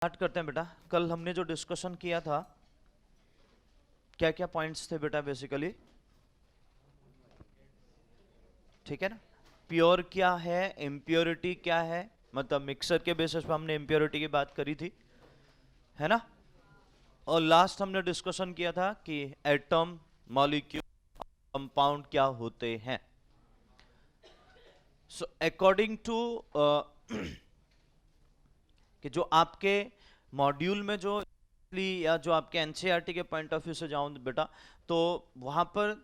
Start करते हैं बेटा। कल हमने जो डिस्कशन किया था, क्या क्या पॉइंट्स थे बेटा बेसिकली, ठीक है ना। प्योर क्या है, इम्प्योरिटी क्या है, मतलब मिक्सर के बेसिस पे हमने इम्प्योरिटी की बात करी थी, है ना। और लास्ट हमने डिस्कशन किया था कि एटम, मॉलिक्यूल, कंपाउंड क्या होते हैं। सो अकॉर्डिंग टू कि जो आपके मॉड्यूल में जो या जो आपके एनसीईआरटी के पॉइंट ऑफ व्यू से जाऊं बेटा, तो वहां पर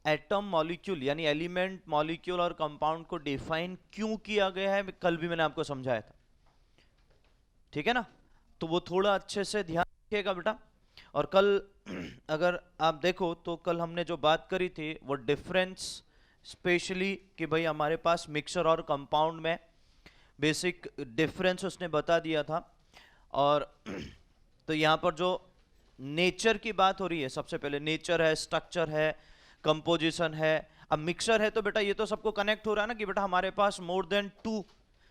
एटम, मॉलिक्यूल यानी एलिमेंट, मॉलिक्यूल और कंपाउंड को डिफाइन क्यों किया गया है, कल भी मैंने आपको समझाया था, ठीक है ना। तो वो थोड़ा अच्छे से ध्यान रखिएगा बेटा। और कल अगर आप देखो तो कल हमने जो बात करी थी वो डिफरेंस, स्पेशली कि भाई हमारे पास मिक्सर और कंपाउंड में बेसिक डिफरेंस उसने बता दिया था। और तो यहाँ पर जो नेचर की बात हो रही है, सबसे पहले नेचर है, स्ट्रक्चर है, कंपोजिशन है। अब मिक्सर है तो बेटा ये तो सबको कनेक्ट हो रहा है ना कि बेटा हमारे पास मोर देन 2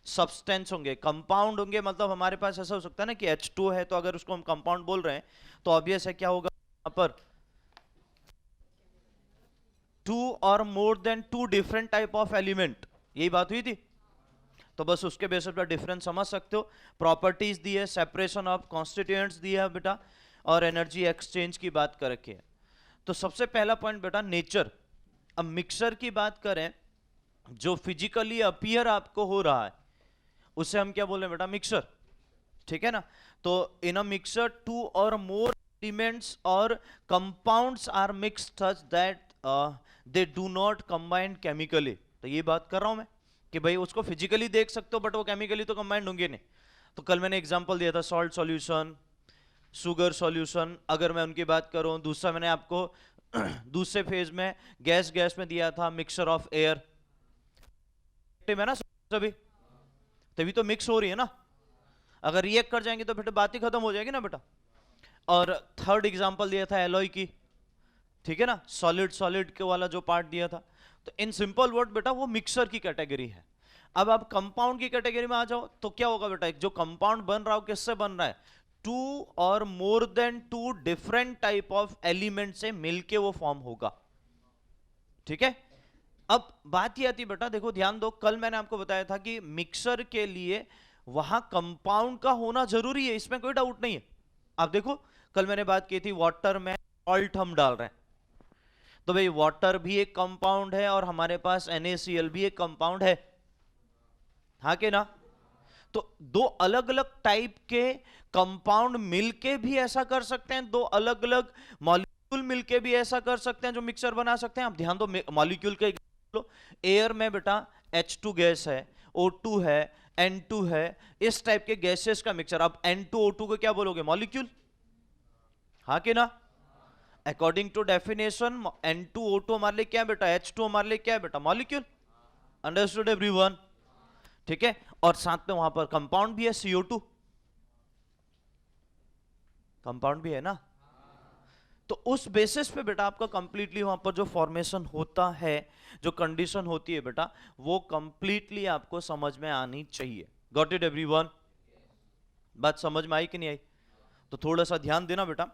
सब्सटेंस होंगे, कंपाउंड होंगे। मतलब हमारे पास ऐसा हो सकता है ना कि H2 है तो अगर उसको हम कंपाउंड बोल रहे हैं तो ऑब्वियस है क्या होगा यहाँ पर 2 or more than 2 different type of element, यही बात हुई थी। तो बस उसके बेसिस पर डिफरेंस समझ सकते हो। प्रॉपर्टीज दी है, सेपरेशन ऑफ कॉन्स्टिट्यूएंट्स दिया है बेटा, और एनर्जी एक्सचेंज की बात कर रखी है। तो सबसे पहला पॉइंट बेटा नेचर। अब मिक्सर की बात करें, जो फिजिकली अपीयर आपको हो रहा है उसे हम क्या बोल रहे हैं बेटा, मिक्सर, ठीक है ना। तो इन अ mixture 2 or more elements or compounds are mixed such that they do not combine chemically. तो ये बात कर रहा हूं मैं कि भाई उसको फिजिकली देख सकते हो बट वो केमिकली तो कंबाइंड होंगे नहीं। तो कल मैंने एग्जांपल दिया था सॉल्ट सॉल्यूशन, शुगर सॉल्यूशन। अगर मैं उनकी बात करूं, दूसरा मैंने आपको दूसरे फेज में गैस गैस में दिया था मिक्सचर ऑफ एयर, है ना सभी, तभी तो मिक्स हो रही है ना। अगर रिएक्ट कर जाएंगे तो फिर बात ही खत्म हो जाएगी ना बेटा। और थर्ड एग्जांपल दिया था एलॉय की, ठीक है ना, सॉलिड सॉलिड के वाला जो पार्ट दिया था। तो इन सिंपल वर्ड बेटा वो मिक्सर की कैटेगरी है। अब आप कंपाउंड की कैटेगरी में आ जाओ तो क्या होगा बेटा, एक जो कंपाउंड बन रहा हो किससे बन रहा है, 2 or more than 2 different type of element से मिलके वो फॉर्म होगा, ठीक है। अब बात ये आती बेटा, देखो ध्यान दो, कल मैंने आपको बताया था कि मिक्सर के लिए वहां कंपाउंड का होना जरूरी है, इसमें कोई डाउट नहीं है। आप देखो कल मैंने बात की थी वाटर में सॉल्ट हम डाल रहे हैं, तो भाई वाटर भी एक कंपाउंड है और हमारे पास NaCl भी एक कंपाउंड है, हाँ के ना। तो दो अलग अलग टाइप के कंपाउंड मिलके भी ऐसा कर सकते हैं, दो अलग अलग मॉलिक्यूल मिलके भी ऐसा कर सकते हैं जो मिक्सर बना सकते हैं। आप ध्यान दो मॉलिक्यूल के एयर में बेटा H2 गैस है, O2 है, N2 है, इस टाइप के गैसेस का मिक्सर। अब N2O2 को क्या बोलोगे, मॉलिक्यूल, हाँ कि ना। अकॉर्डिंग टू डेफिनेशन N2O2 हमारे लिए क्या है बेटा, H2 हमारे लिए क्या है बेटा, मॉलिक्यूल। अंडरस्टूड एवरीवन, ठीक है। और साथ में वहां पर कंपाउंड भी है, CO2 कंपाउंड भी है ना। तो उस बेसिस पे बेटा आपका कंप्लीटली वहां पर जो फॉर्मेशन होता है, जो कंडीशन होती है बेटा, वो कंप्लीटली आपको समझ में आनी चाहिए। गॉट इट एवरीवन, बात समझ में आई कि नहीं आई। तो थोड़ा सा ध्यान देना बेटा।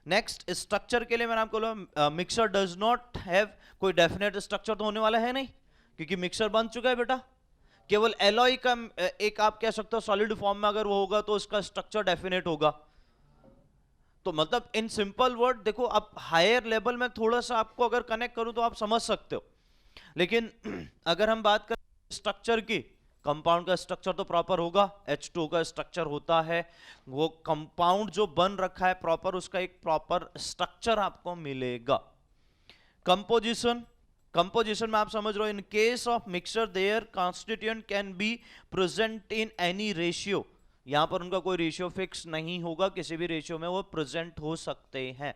नेक्स्ट स्ट्रक्चर के लिए मैंने आपको बोला मिक्सर डज नॉट हैव कोई डेफिनेट स्ट्रक्चर तो होने वाला है नहीं, क्योंकि मिक्सर बन चुका है बेटा। केवल एलॉय का एक आप कह सकते हो सॉलिड फॉर्म में अगर वो होगा तो उसका स्ट्रक्चर डेफिनेट होगा। तो मतलब इन सिंपल वर्ड देखो, आप हायर लेवल में थोड़ा सा आपको अगर कनेक्ट करूं तो आप समझ सकते हो। लेकिन अगर हम बात करें स्ट्रक्चर की, कंपाउंड का स्ट्रक्चर तो प्रॉपर होगा, H2 का स्ट्रक्चर होता है, वो कंपाउंड जो बन रखा है प्रॉपर, उसका एक प्रॉपर स्ट्रक्चर आपको मिलेगा। कंपोजिशन, कंपोजिशन में आप समझ रहे हो, in case of mixture their constituent can be present in any ratio. यहां पर उनका कोई रेशियो फिक्स नहीं होगा, किसी भी रेशियो में वो प्रेजेंट हो सकते हैं,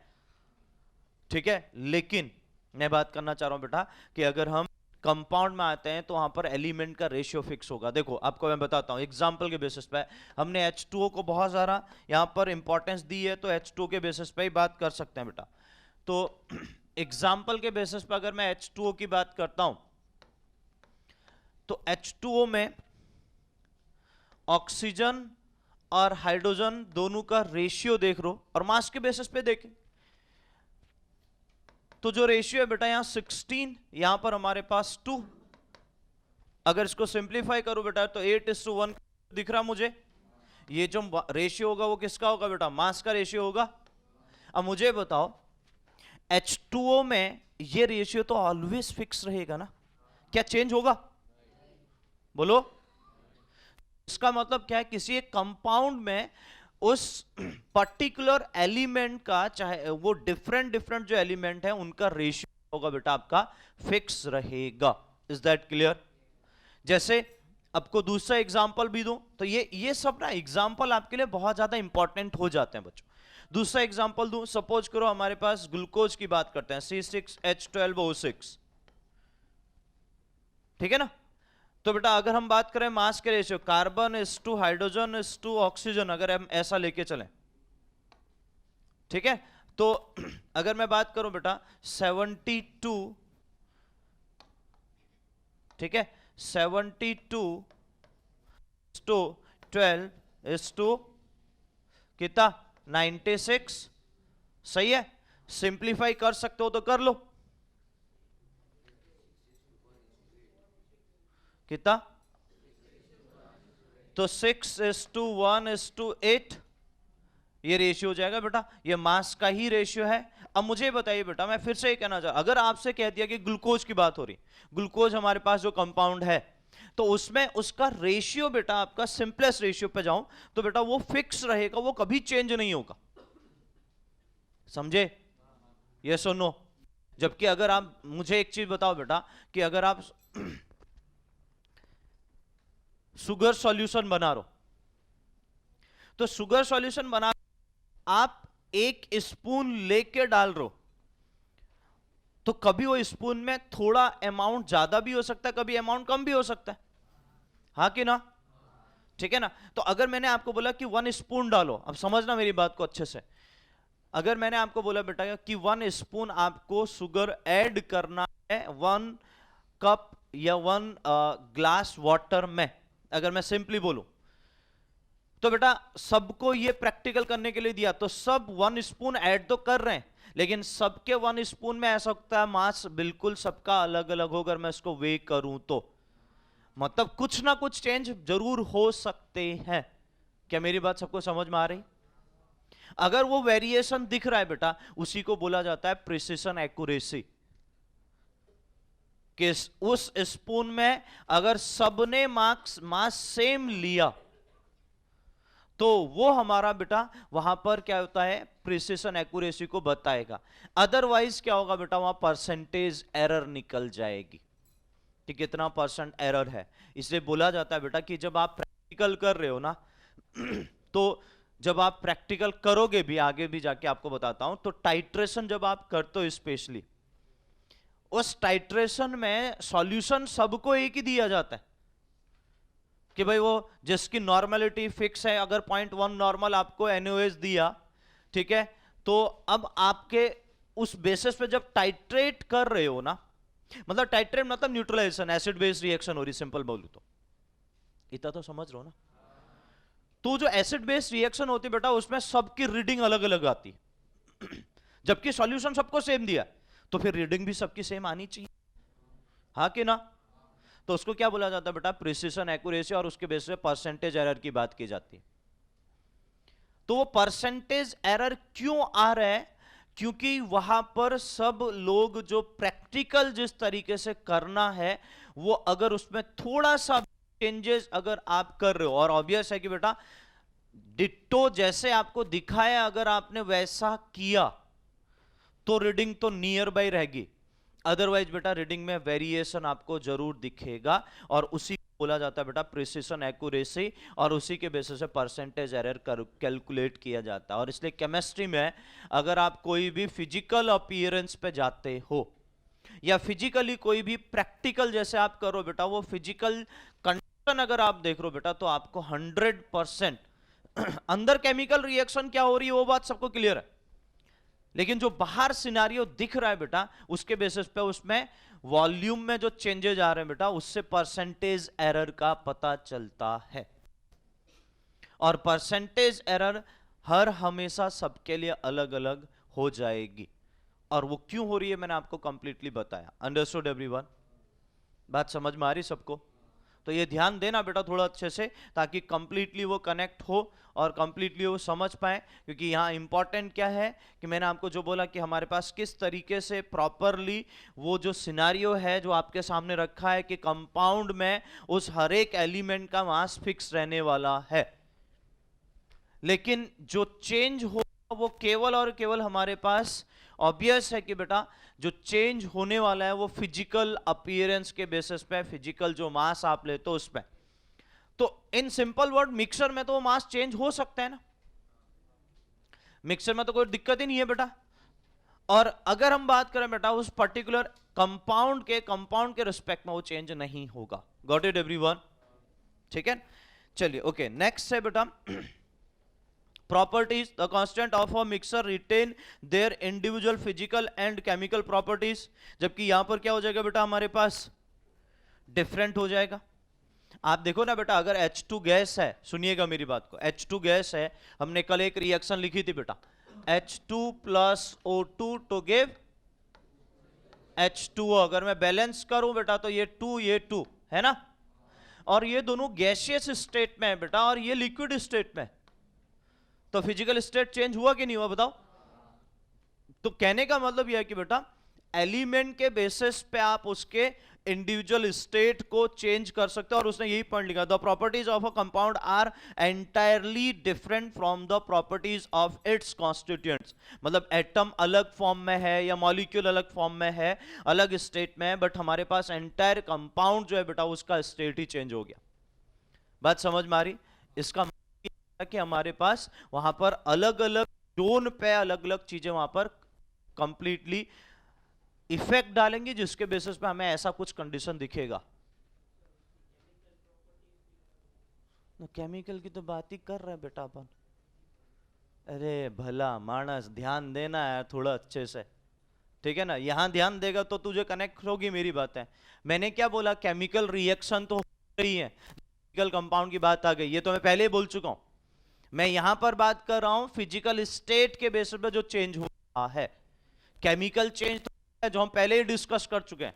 ठीक है। लेकिन मैं बात करना चाह रहा हूं बेटा कि अगर हम कंपाउंड में आते हैं तो वहां पर एलिमेंट का रेशियो फिक्स होगा। देखो आपको मैं बताता हूं एग्जांपल के बेसिस पे, हमने H2O को बहुत सारा यहां पर इंपॉर्टेंस दी है, तो H2O के बेसिस पे ही बात कर सकते हैं बेटा। तो एग्जाम्पल के बेसिस पर अगर मैं H2O की बात करता हूं तो H2O में ऑक्सीजन और हाइड्रोजन दोनों का रेशियो देख लो और मास के बेसिस पे देखें तो जो रेशियो है बेटा यहां 16, यहां पर हमारे पास 2। अगर इसको सिंप्लीफाई करो बेटा तो 8:1 दिख रहा मुझे। ये जो रेशियो होगा वो किसका होगा बेटा? मास का रेशियो होगा। अब मुझे बताओ H2O में ये रेशियो तो ऑलवेज फिक्स रहेगा ना, क्या चेंज होगा? बोलो। इसका मतलब क्या है? किसी एक कंपाउंड में उस पर्टिकुलर एलिमेंट का, चाहे वो डिफरेंट जो एलिमेंट है उनका रेशियो होगा बेटा आपका फिक्स रहेगा। Is that clear? जैसे आपको दूसरा एग्जांपल भी दूं तो ये सब ना एग्जांपल आपके लिए बहुत ज्यादा इंपॉर्टेंट हो जाते हैं बच्चों। दूसरा एग्जांपल दूं, सपोज करो हमारे पास ग्लूकोज की बात करते हैं, C6H12O6, ठीक है ना? तो बेटा अगर हम बात करें मास के ratio, carbon is to hydrogen is to oxygen, अगर हम ऐसा लेके चलें, ठीक है, तो अगर मैं बात करूं बेटा 72, ठीक है, 72 टू 12 इज टू कितना? 96। सही है? सिंप्लीफाई कर सकते हो तो कर लो। कितना? तो 6:1:8 ये रेशियो हो जाएगा बेटा। ये मास का ही रेशियो है। अब मुझे बताइए बेटा, मैं फिर से ये कहना चाहता, अगर आपसे कह दिया कि ग्लूकोज की बात हो रही, ग्लूकोज हमारे पास जो कंपाउंड है तो उसमें उसका रेशियो बेटा आपका सिंपलेस्ट रेशियो पे जाऊं तो बेटा वो फिक्स रहेगा, वो कभी चेंज नहीं होगा। समझे? यस और नो? जबकि अगर आप मुझे एक चीज बताओ बेटा कि अगर आप शुगर सॉल्यूशन बना रहे हो तो शुगर सॉल्यूशन बना आप 1 स्पून लेके डाल रहे हो तो कभी वो स्पून में थोड़ा अमाउंट ज्यादा भी हो सकता है, कभी अमाउंट कम भी हो सकता है, हाँ कि ना? ठीक है ना? तो अगर मैंने आपको बोला कि 1 स्पून डालो, अब समझना मेरी बात को अच्छे से, अगर मैंने आपको बोला बेटा कि 1 स्पून आपको शुगर ऐड करना है 1 कप या 1 ग्लास वाटर में, अगर मैं सिंपली बोलूं तो बेटा सबको ये प्रैक्टिकल करने के लिए दिया तो सब 1 स्पून ऐड तो कर रहे हैं, लेकिन सबके 1 स्पून में ऐसा होता है मास बिल्कुल सबका अलग अलग हो। अगर मैं इसको वे करूं तो मतलब कुछ ना कुछ चेंज जरूर हो सकते हैं। क्या मेरी बात सबको समझ में आ रही? अगर वो वेरिएशन दिख रहा है बेटा उसी को बोला जाता है प्रिसिशन एक्यूरेसी। कि उस स्पून में अगर सबने मास सेम लिया तो वो हमारा बेटा वहां पर क्या होता है? प्रिसिशन एक्यूरेसी को बताएगा। अदरवाइज क्या होगा बेटा? वहां परसेंटेज एरर निकल जाएगी कि कितना % एरर है। इसलिए बोला जाता है बेटा कि जब आप प्रैक्टिकल कर रहे हो ना तो जब आप प्रैक्टिकल करोगे भी, आगे भी जाके आपको बताता हूं, तो टाइट्रेशन जब आप करते हो स्पेशली, उस टाइट्रेशन में सॉल्यूशन सबको एक ही दिया जाता है कि भाई वो जिसकी नॉर्मलिटी फिक्स है, अगर 0.1 नॉर्मल आपको एनओएस दिया, ठीक है, तो अब आपके उस बेसिस पे जब टाइट्रेट कर रहे हो ना, मतलब टाइट्रेट मतलब न्यूट्रलाइजेशन, एसिड बेस रिएक्शन हो रही, सिंपल बोलूं तो, इतना तो समझ रहे हो ना? तो जो एसिड बेस रिएक्शन होती है बेटा उसमें सबकी रीडिंग अलग अलग आती जबकि सॉल्यूशन सबको सेम दिया तो फिर रीडिंग भी सबकी सेम आनी चाहिए, हाँ कि ना? तो उसको क्या बोला जाता है बेटा? Precision accuracy. और उसके बेस पे परसेंटेज एरर की बात की जाती है। तो वो परसेंटेज एरर क्यों आ रहा है? क्योंकि वहां पर सब लोग जो प्रैक्टिकल जिस तरीके से करना है वो अगर उसमें थोड़ा सा चेंजेस अगर आप कर रहे हो, और ऑब्वियस है कि बेटा डिट्टो जैसे आपको दिखाया अगर आपने वैसा किया तो रीडिंग तो नियर बाई रहेगी, अदरवाइज बेटा रीडिंग में वेरिएशन आपको जरूर दिखेगा। और उसी को बोला जाता है बेटा प्रिसिशन एक्यूरेसी, और उसी के बेसिस से परसेंटेज एरर कैलकुलेट किया जाता है। और इसलिए केमिस्ट्री में अगर आप कोई भी फिजिकल अपीयरेंस पे जाते हो या फिजिकली कोई भी प्रैक्टिकल जैसे आप करो बेटा, वो फिजिकल कंडीशन अगर आप देख रहे हो बेटा तो आपको 100% अंदर केमिकल रिएक्शन क्या हो रही है वो बात सबको क्लियर है, लेकिन जो बाहर सिनारियो दिख रहा है बेटा उसके बेसिस पे उसमें वॉल्यूम में जो चेंजेस आ रहे हैं बेटा उससे परसेंटेज एरर का पता चलता है। और परसेंटेज एरर हर हमेशा सबके लिए अलग अलग हो जाएगी, और वो क्यों हो रही है मैंने आपको कंप्लीटली बताया। Understood everyone? बात समझ में आ रही सबको? तो ये ध्यान देना बेटा थोड़ा अच्छे से, ताकि कंप्लीटली वो कनेक्ट हो और कंप्लीटली वो समझ पाए। क्योंकि यहाँ इंपॉर्टेंट क्या है कि मैंने आपको जो बोला कि हमारे पास किस तरीके से प्रॉपरली वो जो सिनारियो है जो आपके सामने रखा है कि कंपाउंड में उस हर एक एलिमेंट का मास फिक्स रहने वाला है, लेकिन जो चेंज हो वो केवल और केवल हमारे पास ऑब्वियस है कि बेटा जो चेंज होने वाला है वो फिजिकल अपीयरेंस के बेसिस पे, फिजिकल जो मास आप लेते हो उस पे। तो इन सिंपल वर्ड मिक्सर में तो वो मास चेंज हो सकता है ना, मिक्सर में तो कोई दिक्कत ही नहीं है बेटा। और अगर हम बात करें बेटा उस पर्टिकुलर कंपाउंड के रिस्पेक्ट में वो चेंज नहीं होगा। Got it everyone? ठीक है, चलिए ओके, नेक्स्ट है बेटा properties. The constant of a mixer retain their individual physical and chemical properties. जबकि यहां पर क्या हो जाएगा बेटा हमारे पास डिफरेंट हो जाएगा। आप देखो ना बेटा, अगर H2 गैस है, सुनिएगा मेरी बात को, H2 गैस है, हमने कल एक रिएक्शन लिखी थी बेटा, H2 plus O2 to give H2O। अगर मैं बैलेंस करूं बेटा तो ये 2 ये 2 है ना, और ये दोनों गैसियस स्टेट में है बेटा और ये लिक्विड स्टेट में। तो फिजिकल स्टेट चेंज हुआ कि नहीं हुआ बताओ? तो कहने का मतलब यह है कि बेटा एलिमेंट के बेसिस पे आप उसके इंडिविजुअल स्टेट को चेंज कर सकते हो, और उसने यही पॉइंट लिखा, the properties of a compound are entirely different from the properties of its constituents. मतलब एटम अलग फॉर्म में है या मॉलिक्यूल अलग फॉर्म में है, अलग स्टेट में है, बट हमारे पास एंटायर कंपाउंड जो है बेटा उसका स्टेट ही चेंज हो गया। बात समझ में आ रही? इसका कि हमारे पास वहां पर अलग अलग जोन पे अलग अलग चीजें वहां पर कंप्लीटली इफेक्ट डालेंगी, जिसके बेसिस पे हमें ऐसा कुछ कंडीशन दिखेगा। केमिकल की तो बात ही कर रहे हैं बेटा अपन। अरे भला मानस, ध्यान देना है थोड़ा अच्छे से, ठीक है ना? यहां ध्यान देगा तो तुझे कनेक्ट होगी मेरी बातें। मैंने क्या बोला, केमिकल रिएक्शन तो हो रही है, केमिकल कंपाउंड की बात आ गई, ये तो मैं पहले ही बोल चुका हूं। मैं यहां पर बात कर रहा हूं फिजिकल स्टेट के बेसिस पे जो चेंज हो रहा है। केमिकल चेंज तो है जो हम पहले ही डिस्कस कर चुके हैं,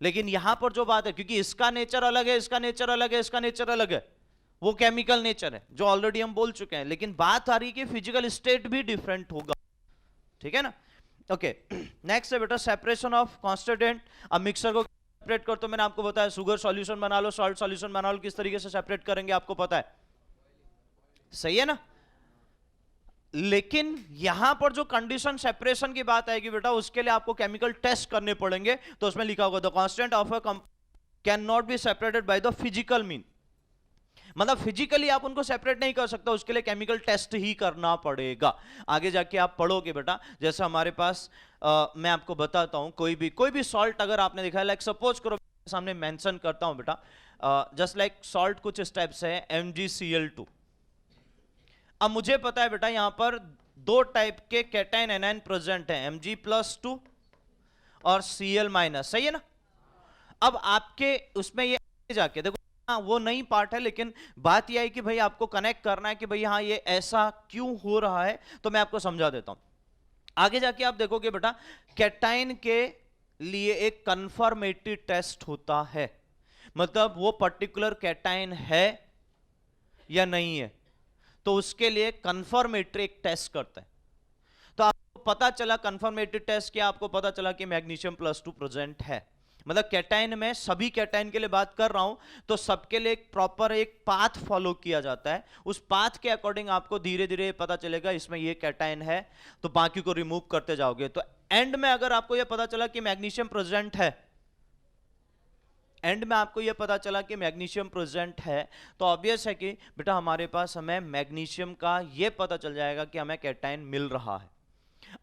लेकिन यहां पर जो बात है, क्योंकि इसका नेचर अलग है, इसका नेचर अलग है, इसका नेचर अलग है, वो केमिकल नेचर है जो ऑलरेडी हम बोल चुके हैं, लेकिन बात आ रही है कि फिजिकल स्टेट भी डिफरेंट होगा। ठीक है ना? ओके, नेक्स्ट है बेटा सेपरेशन ऑफ कॉन्स्टिट्यूएंट। अब मिक्सर को सेपरेट कर, तो मैंने आपको बताया शुगर सॉल्यूशन बना लो, सॉल्ट सॉल्यूशन बना लो, किस तरीके से सेपरेट करेंगे आपको पता है, सही है ना? लेकिन यहां पर जो कंडीशन सेपरेशन की बात आएगी बेटा, उसके लिए आपको केमिकल टेस्ट करने पड़ेंगे। तो उसमें लिखा होगा the constant of a can not be separated by the physical mean. मतलब फिजिकली आप उनको सेपरेट नहीं कर सकते, उसके लिए केमिकल टेस्ट ही करना पड़ेगा। आगे जाके आप पढ़ोगे बेटा, जैसे हमारे पास मैं आपको बताता हूं, कोई भी सॉल्ट अगर आपने देखा है, लाइक सपोज करो सामने मेंशन करता हूं बेटा, जस्ट लाइक सॉल्ट कुछ स्टेप्स है MgCl2। अब मुझे पता है बेटा यहां पर दो टाइप के कैटायन एनायन प्रेजेंट है, Mg+2 और Cl-, सही है ना? अब आपके उसमें ये जाके देखो, हाँ वो नई पार्ट है, लेकिन बात यह है कि भाई आपको कनेक्ट करना है कि भाई हाँ ये ऐसा क्यों हो रहा है, तो मैं आपको समझा देता हूं। आगे जाके आप देखोगे बेटा कैटायन के लिए एक कंफर्मेटरी टेस्ट होता है, मतलब वो पर्टिकुलर कैटायन है या नहीं है, तो उसके लिए कंफर्मेटरी एक टेस्ट करते हैं। तो आपको पता चला कंफर्मेटरी टेस्ट क्या, आपको पता चला कि Mg+2 प्रेजेंट है। मतलब कैटायन में, सभी कैटायन के लिए बात कर रहा हूं, तो सबके लिए एक प्रॉपर एक पाथ फॉलो किया जाता है। उस पाथ के अकॉर्डिंग आपको धीरे धीरे पता चलेगा इसमें ये कैटायन है, तो बाकी को रिमूव करते जाओगे। तो एंड में अगर आपको यह पता चला कि मैग्नीशियम प्रेजेंट है, एंड में आपको यह पता चला कि मैग्नीशियम प्रेजेंट है, तो ऑब्वियस है कि बेटा हमारे पास हमें मैग्नीशियम का यह पता चल जाएगा कि हमें कैटायन मिल रहा है।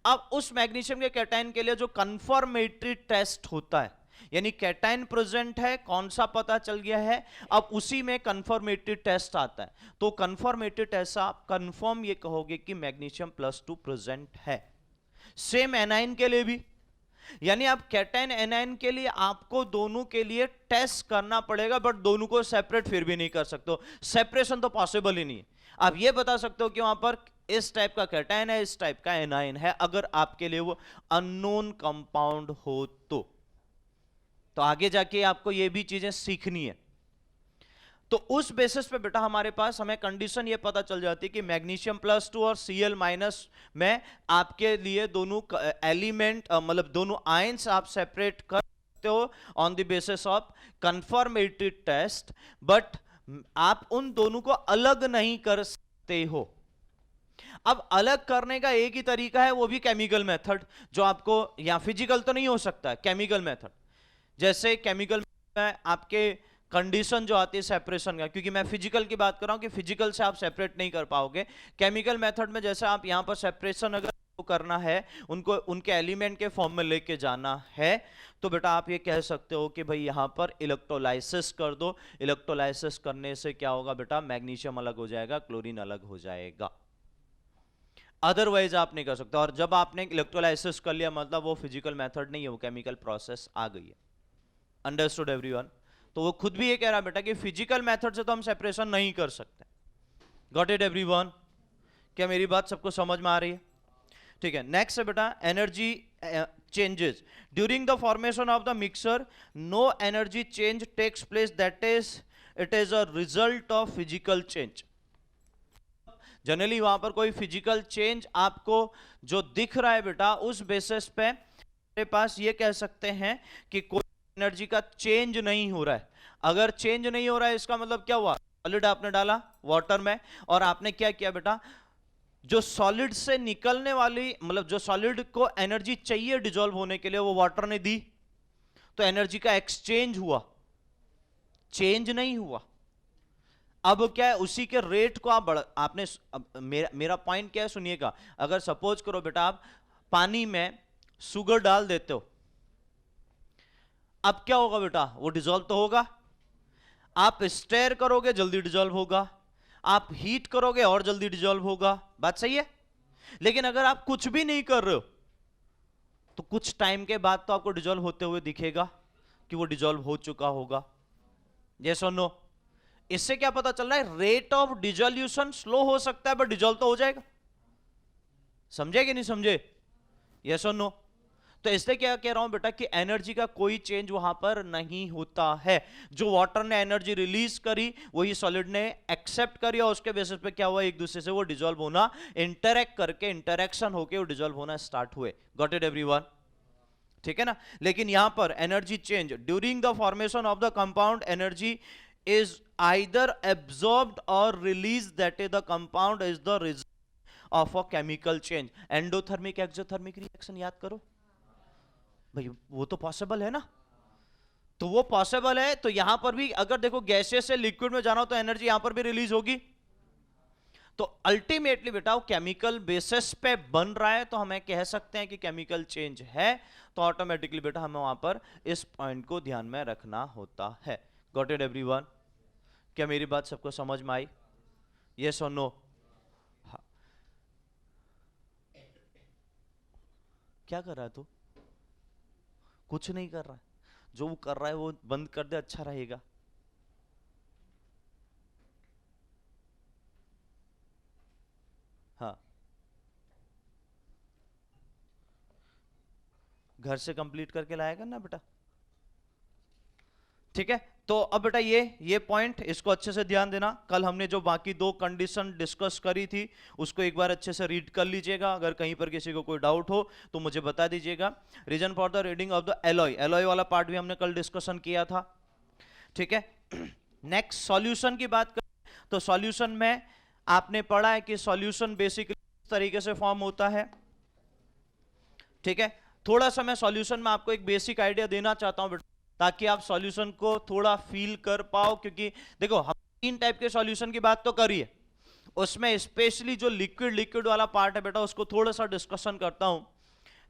अब उस मैग्नीशियम के कैटायन के लिए जो कंफर्मेटरी टेस्ट होता है, यानी कैटायन प्रेजेंट है, कौन सा पता चल गया है, अब उसी में कंफर्मेटरी टेस्ट आता है। तो कंफर्मेटरी टेस्ट आप कंफर्म ये कहोगे कि Mg+2 प्रेजेंट है। सेम एनाइन के लिए भी यानी आप कैटायन एनायन के लिए आपको दोनों के लिए टेस्ट करना पड़ेगा, बट दोनों को सेपरेट फिर भी नहीं कर सकते, सेपरेशन तो पॉसिबल ही नहीं है। आप ये बता सकते हो कि वहां पर इस टाइप का कैटायन है, इस टाइप का एनायन है, अगर आपके लिए वो अननोन कंपाउंड हो तो आगे जाके आपको ये भी चीजें सीखनी है। तो उस बेसिस पे बेटा हमारे पास हमें कंडीशन ये पता चल जाती है कि मैग्नीशियम +2 और Cl- में आपके लिए दोनों एलिमेंट मतलब दोनों आयंस आप सेपरेट कर सकते हो on the basis of confirmatory test, but आप उन दोनों को अलग नहीं कर सकते हो। अब अलग करने का एक ही तरीका है, वो भी केमिकल मेथड, जो आपको या फिजिकल तो नहीं हो सकता, केमिकल मेथड। जैसे केमिकल में आपके कंडीशन जो आती है सेपरेशन का, क्योंकि मैं फिजिकल की बात कर रहा हूं कि फिजिकल से आप सेपरेट नहीं कर पाओगे, केमिकल मेथड में जैसे आप यहां पर सेपरेशन अगर करना है, उनको उनके एलिमेंट के फॉर्म में लेके जाना है, तो बेटा आप ये कह सकते हो कि भाई यहां पर इलेक्ट्रोलाइसिस कर दो। इलेक्ट्रोलाइसिस करने से क्या होगा बेटा, मैग्नीशियम अलग हो जाएगा, क्लोरीन अलग हो जाएगा, अदरवाइज आप नहीं कर सकते। और जब आपने इलेक्ट्रोलाइसिस कर लिया मतलब वो फिजिकल मेथड नहीं है, वो केमिकल प्रोसेस आ गई है। Understood everyone? तो वो खुद भी ये कह रहा है बेटा कि फिजिकल मेथड से तो हम सेपरेशन नहीं कर सकते। Got it everyone? क्या मेरी बात सबको समझ में आ रही है? ठीक है, नेक्स्ट है बेटा energy changes during the formation of the mixture. No energy change takes place, that is it is a result of physical change. Generally वहां पर कोई फिजिकल चेंज आपको जो दिख रहा है बेटा, उस बेसिस पे हमारे पास ये कह सकते हैं कि कोई एनर्जी का चेंज नहीं हो रहा है। अगर चेंज नहीं हो रहा है इसका मतलब क्या हुआ, सॉलिड आपने डाला वाटर में, और आपने क्या किया बेटा, जो सॉलिड से निकलने वाली मतलब जो सॉलिड को एनर्जी चाहिए डिसॉल्व होने के लिए वो वाटर ने दी, तो एनर्जी का एक्सचेंज हुआ, चेंज नहीं हुआ। अब क्या है, उसी के रेट को आप आपने मेरा पॉइंट क्या है सुनिएगा। अगर सपोज करो बेटा आप पानी में शुगर डाल देते हो, अब क्या होगा बेटा, वो डिसॉल्व तो होगा। आप स्टेयर करोगे जल्दी डिसॉल्व होगा, आप हीट करोगे और जल्दी डिसॉल्व होगा, बात सही है। लेकिन अगर आप कुछ भी नहीं कर रहे हो तो कुछ टाइम के बाद तो आपको डिसॉल्व होते हुए दिखेगा कि वो डिसॉल्व हो चुका होगा। यस और नो? इससे क्या पता चल रहा है, रेट ऑफ डिसोल्यूशन स्लो हो सकता है बट डिसॉल्व तो हो जाएगा। समझे कि नहीं समझे? यस और नो? तो इसलिए क्या कह रहा हूं बेटा कि एनर्जी का कोई चेंज वहां पर नहीं होता है। जो वाटर ने एनर्जी रिलीज करी वही सॉलिड ने एक्सेप्ट करी, और उसके बेसिस पे क्या हुआ, एक दूसरे से वो डिसॉल्व होना, इंटरैक्ट करके इंटरेक्शन होके वो डिसॉल्व होना स्टार्ट हुए। Got it everyone? ठीक है ना? लेकिन यहां पर energy change during the formation of the compound, energy is either absorbed or released, that is the compound is the result of a chemical change. Endothermic exothermic reaction याद करो भाई, वो तो पॉसिबल है ना? तो वो पॉसिबल है, तो यहां पर भी अगर देखो गैसेस से लिक्विड में जाना हो तो एनर्जी यहां पर भी रिलीज होगी। तो अल्टीमेटली बेटा वो केमिकल बेसिस पे बन रहा है, तो हमें कह सकते हैं कि केमिकल चेंज है, तो ऑटोमेटिकली बेटा हमें वहां पर इस पॉइंट को ध्यान में रखना होता है। Got it everyone? क्या मेरी बात सबको समझ में आई? यस और नो? क्या कर रहा है तू? कुछ नहीं कर रहा है, जो वो कर रहा है वो बंद कर दे, अच्छा रहेगा। हाँ, घर से कंप्लीट करके लाएगा ना बेटा। ठीक है, तो अब बेटा ये पॉइंट इसको अच्छे से ध्यान देना। कल हमने जो बाकी दो कंडीशन डिस्कस करी थी उसको एक बार अच्छे से रीड कर लीजिएगा। अगर कहीं पर किसी को कोई डाउट हो तो मुझे बता दीजिएगा। Reason for the reading of the alloy, alloy वाला पार्ट भी हमने कल डिस्कशन किया था। ठीक है, नेक्स्ट सॉल्यूशन की बात करें तो सॉल्यूशन में आपने पढ़ा है कि सॉल्यूशन बेसिकली इस तरीके से फॉर्म होता है। ठीक है, थोड़ा सा मैं सॉल्यूशन में आपको एक बेसिक आइडिया देना चाहता हूं बेटा, ताकि आप सॉल्यूशन को थोड़ा फील कर पाओ। क्योंकि देखो हम तीन टाइप के सॉल्यूशन की बात तो करिए, उसमें स्पेशली जो लिक्विड लिक्विड वाला पार्ट है बेटा उसको थोड़ा सा डिस्कशन करता हूं।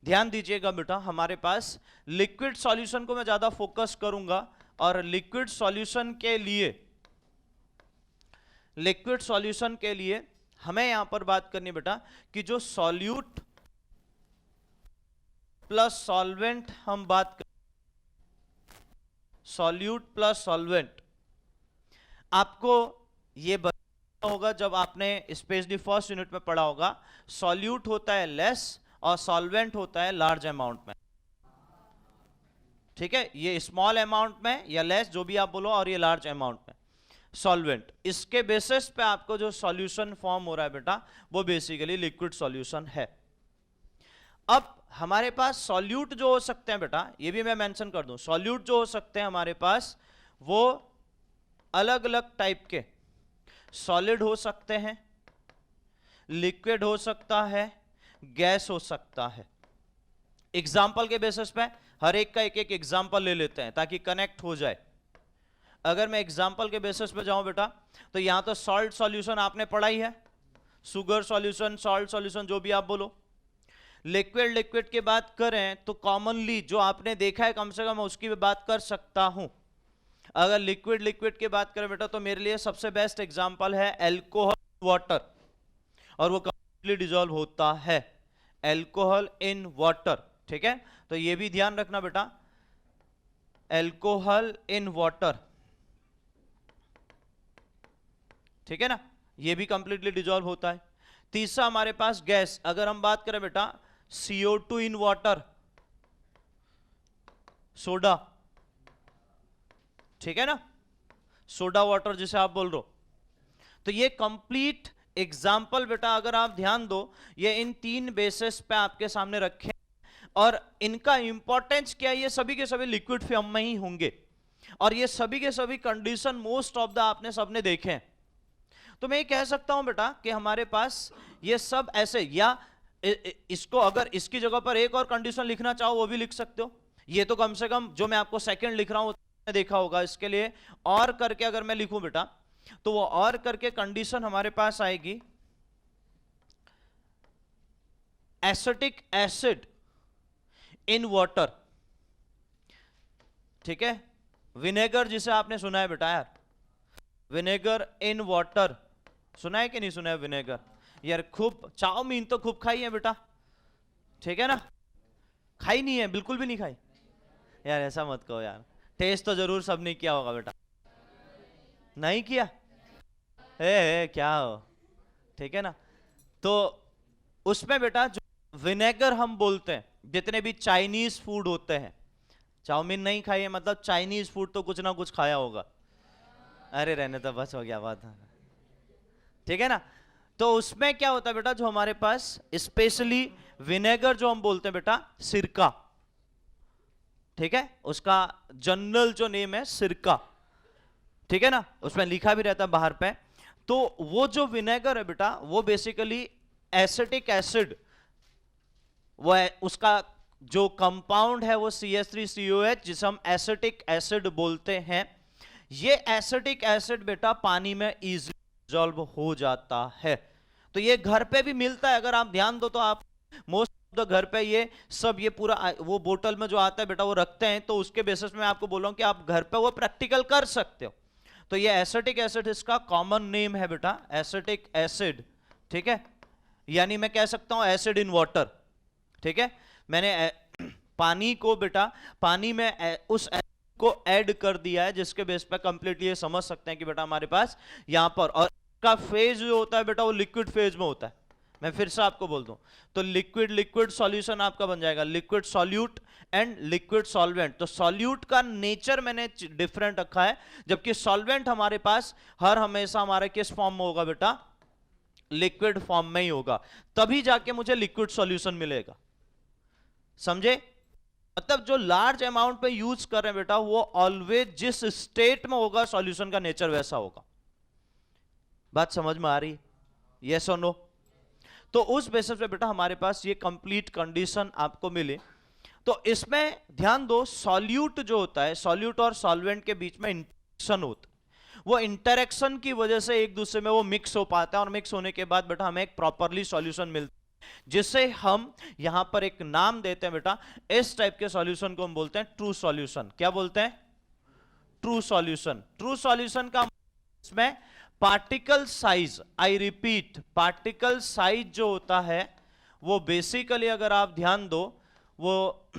ध्यान दीजिएगा बेटा, हमारे पास लिक्विड सॉल्यूशन को मैं ज्यादा फोकस करूंगा, और लिक्विड सॉल्यूशन के लिए हमें यहां पर बात करनी बेटा कि जो सॉल्यूट प्लस सॉल्वेंट हम बात कर, सॉल्यूट प्लस सॉल्वेंट, आपको ये बताना होगा जब आपने स्पेशली फर्स्ट यूनिट में पढ़ा होगा, सॉल्यूट होता है लेस और सॉल्वेंट होता है लार्ज अमाउंट में, ठीक है, ये स्मॉल अमाउंट में या लेस जो भी आप बोलो, और ये लार्ज अमाउंट में सॉल्वेंट। इसके बेसिस पे आपको जो सॉल्यूशन फॉर्म हो रहा है बेटा, वो बेसिकली लिक्विड सॉल्यूशन है। अब हमारे पास सॉल्यूट जो हो सकते हैं बेटा, ये भी मैं मेंशन कर दूं, सॉल्यूट जो हो सकते हैं हमारे पास वो अलग अलग टाइप के, सॉलिड हो सकते हैं, लिक्विड हो सकता है, गैस हो सकता है। एग्जाम्पल के बेसिस पे हर एक का एक एक एग्जाम्पल ले लेते हैं ताकि कनेक्ट हो जाए। अगर मैं एग्जाम्पल के बेसिस पे जाऊं बेटा, तो यहां तो सॉल्ट सॉल्यूशन आपने पढ़ा ही है, शुगर सॉल्यूशन, सॉल्ट सॉल्यूशन, जो भी आप बोलो। लिक्विड, लिक्विड की बात करें तो कॉमनली जो आपने देखा है कम से कम उसकी भी बात कर सकता हूं। अगर लिक्विड लिक्विड की बात करें बेटा, तो मेरे लिए सबसे बेस्ट एग्जांपल है अल्कोहल वाटर, और वो कंप्लीटली डिसॉल्व होता है, अल्कोहल इन वाटर, ठीक है। तो ये भी ध्यान रखना बेटा, अल्कोहल इन वाटर, ठीक है ना, ये भी कंप्लीटली डिसॉल्व होता है। तीसरा हमारे पास गैस, अगर हम बात करें बेटा CO2 इन वाटर, सोडा, ठीक है ना, सोडा वाटर जिसे आप बोल रहे हो। तो ये कंप्लीट एग्जाम्पल बेटा अगर आप ध्यान दो, ये इन तीन बेसिस पे आपके सामने रखे, और इनका इंपॉर्टेंस क्या है, ये सभी के सभी लिक्विड फॉर्म में ही होंगे, और ये सभी के सभी कंडीशन मोस्ट ऑफ द आपने सबने देखे हैं। तो मैं ये कह सकता हूं बेटा कि हमारे पास ये सब ऐसे, या इसको अगर इसकी जगह पर एक और कंडीशन लिखना चाहो वो भी लिख सकते हो। ये तो कम से कम जो मैं आपको सेकंड लिख रहा हूं देखा होगा, इसके लिए और करके अगर मैं लिखूं बेटा, तो वो और करके कंडीशन हमारे पास आएगी एसिटिक एसिड इन वाटर, ठीक है। विनेगर जिसे आपने सुना है बेटा यार, विनेगर इन वाटर, सुना है कि नहीं सुना है विनेगर? यार खूब चाउमीन तो खूब खाई है बेटा, ठीक है ना, खाई नहीं है, बिल्कुल भी नहीं खाई यार, ऐसा मत कहो यार, टेस्ट तो जरूर सबने किया होगा बेटा, नहीं किया? क्या हो, ठीक है ना। तो उसमें बेटा जो विनेगर हम बोलते हैं, जितने भी चाइनीज फूड होते हैं, चाउमीन नहीं खाई है मतलब चाइनीज फूड तो कुछ ना कुछ खाया होगा, अरे रहने तो बस हो गया बात, ठीक है ना। तो उसमें क्या होता है बेटा, जो हमारे पास स्पेशली विनेगर जो हम बोलते हैं बेटा, सिरका, ठीक है, उसका जनरल जो नेम है सिरका, ठीक है ना, उसमें लिखा भी रहता है बाहर पे। तो वो जो विनेगर है बेटा, वो बेसिकली एसिटिक एसिड, वो उसका जो कंपाउंड है वो CH3COH, जिसे हम एसिटिक एसिड बोलते हैं। ये एसिटिक एसिड बेटा पानी में इजीली डिसॉल्व हो जाता है। तो ये घर पे भी मिलता है, अगर आप ध्यान दो तो आप मोस्ट ऑफ द घर पे ये सब, ये पूरा वो बोतल में जो आता है बेटा वो रखते हैं, तो उसके बेसिस में आपको बोलूं कि आप घर पे वो प्रैक्टिकल कर सकते हो। तो ये एसिटिक एसिड इसका कॉमन नेम है बेटा, एसिटिक एसिड, ठीक है, यानी मैं कह सकता हूं एसिड इन वाटर, ठीक है। मैंने पानी को बेटा, पानी में उस को ऐड कर दिया है, जिसके बेस पे कंप्लीटली ये समझ सकते हैं कि बेटा हमारे पास यहां पर, और का फेज जो होता है बेटा वो लिक्विड फेज में होता है। मैं फिर से आपको बोल दूं, तो लिक्विड लिक्विड सॉल्यूशन आपका बन जाएगा liquid solute and liquid solvent. तो सॉल्यूट का नेचर मैंने डिफरेंट रखा है, जबकि सॉल्वेंट हमारे पास हर हमेशा हमारे किस फॉर्म में होगा बेटा, लिक्विड फॉर्म में ही होगा, तभी जाके मुझे लिक्विड सॉल्यूशन मिलेगा, समझे। मतलब जो लार्ज अमाउंट पे यूज कर रहे हैं बेटा, वो ऑलवेज जिस स्टेट में होगा सॉल्यूशन का नेचर वैसा होगा। बात समझ में आ रही, यस और नो? तो उस बेसिस पे बेटा हमारे पास ये कंप्लीट कंडीशन आपको मिले। तो इसमें ध्यान दो, सॉल्यूट जो होता है, सॉल्यूट और सॉल्वेंट के बीच में इंटरेक्शन होता है, वो इंटरेक्शन की वजह से एक दूसरे में वो मिक्स हो पाता है, और मिक्स होने के बाद बेटा हमें एक प्रॉपरली सॉल्यूशन मिलता है, जिसे हम यहां पर एक नाम देते हैं बेटा। इस टाइप के सॉल्यूशन को हम बोलते हैं ट्रू सॉल्यूशन। क्या बोलते हैं? True solution. ट्रू सॉल्यूशन का इसमें particle size, I repeat, particle size जो होता है वो बेसिकली अगर आप ध्यान दो, वो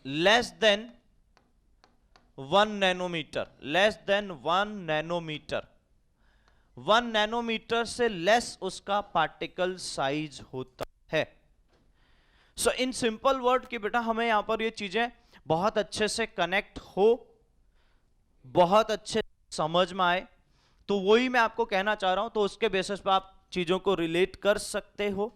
less than 1 nanometre, less than 1 nanometre, 1 nanometre से लेस उसका पार्टिकल साइज होता है। सो इन सिंपल वर्ड कि बेटा हमें यहां पर ये चीजें बहुत अच्छे से कनेक्ट हो, बहुत अच्छे समझ में आए, तो वही मैं आपको कहना चाह रहा हूं। तो उसके बेसिस पर आप चीजों को रिलेट कर सकते हो।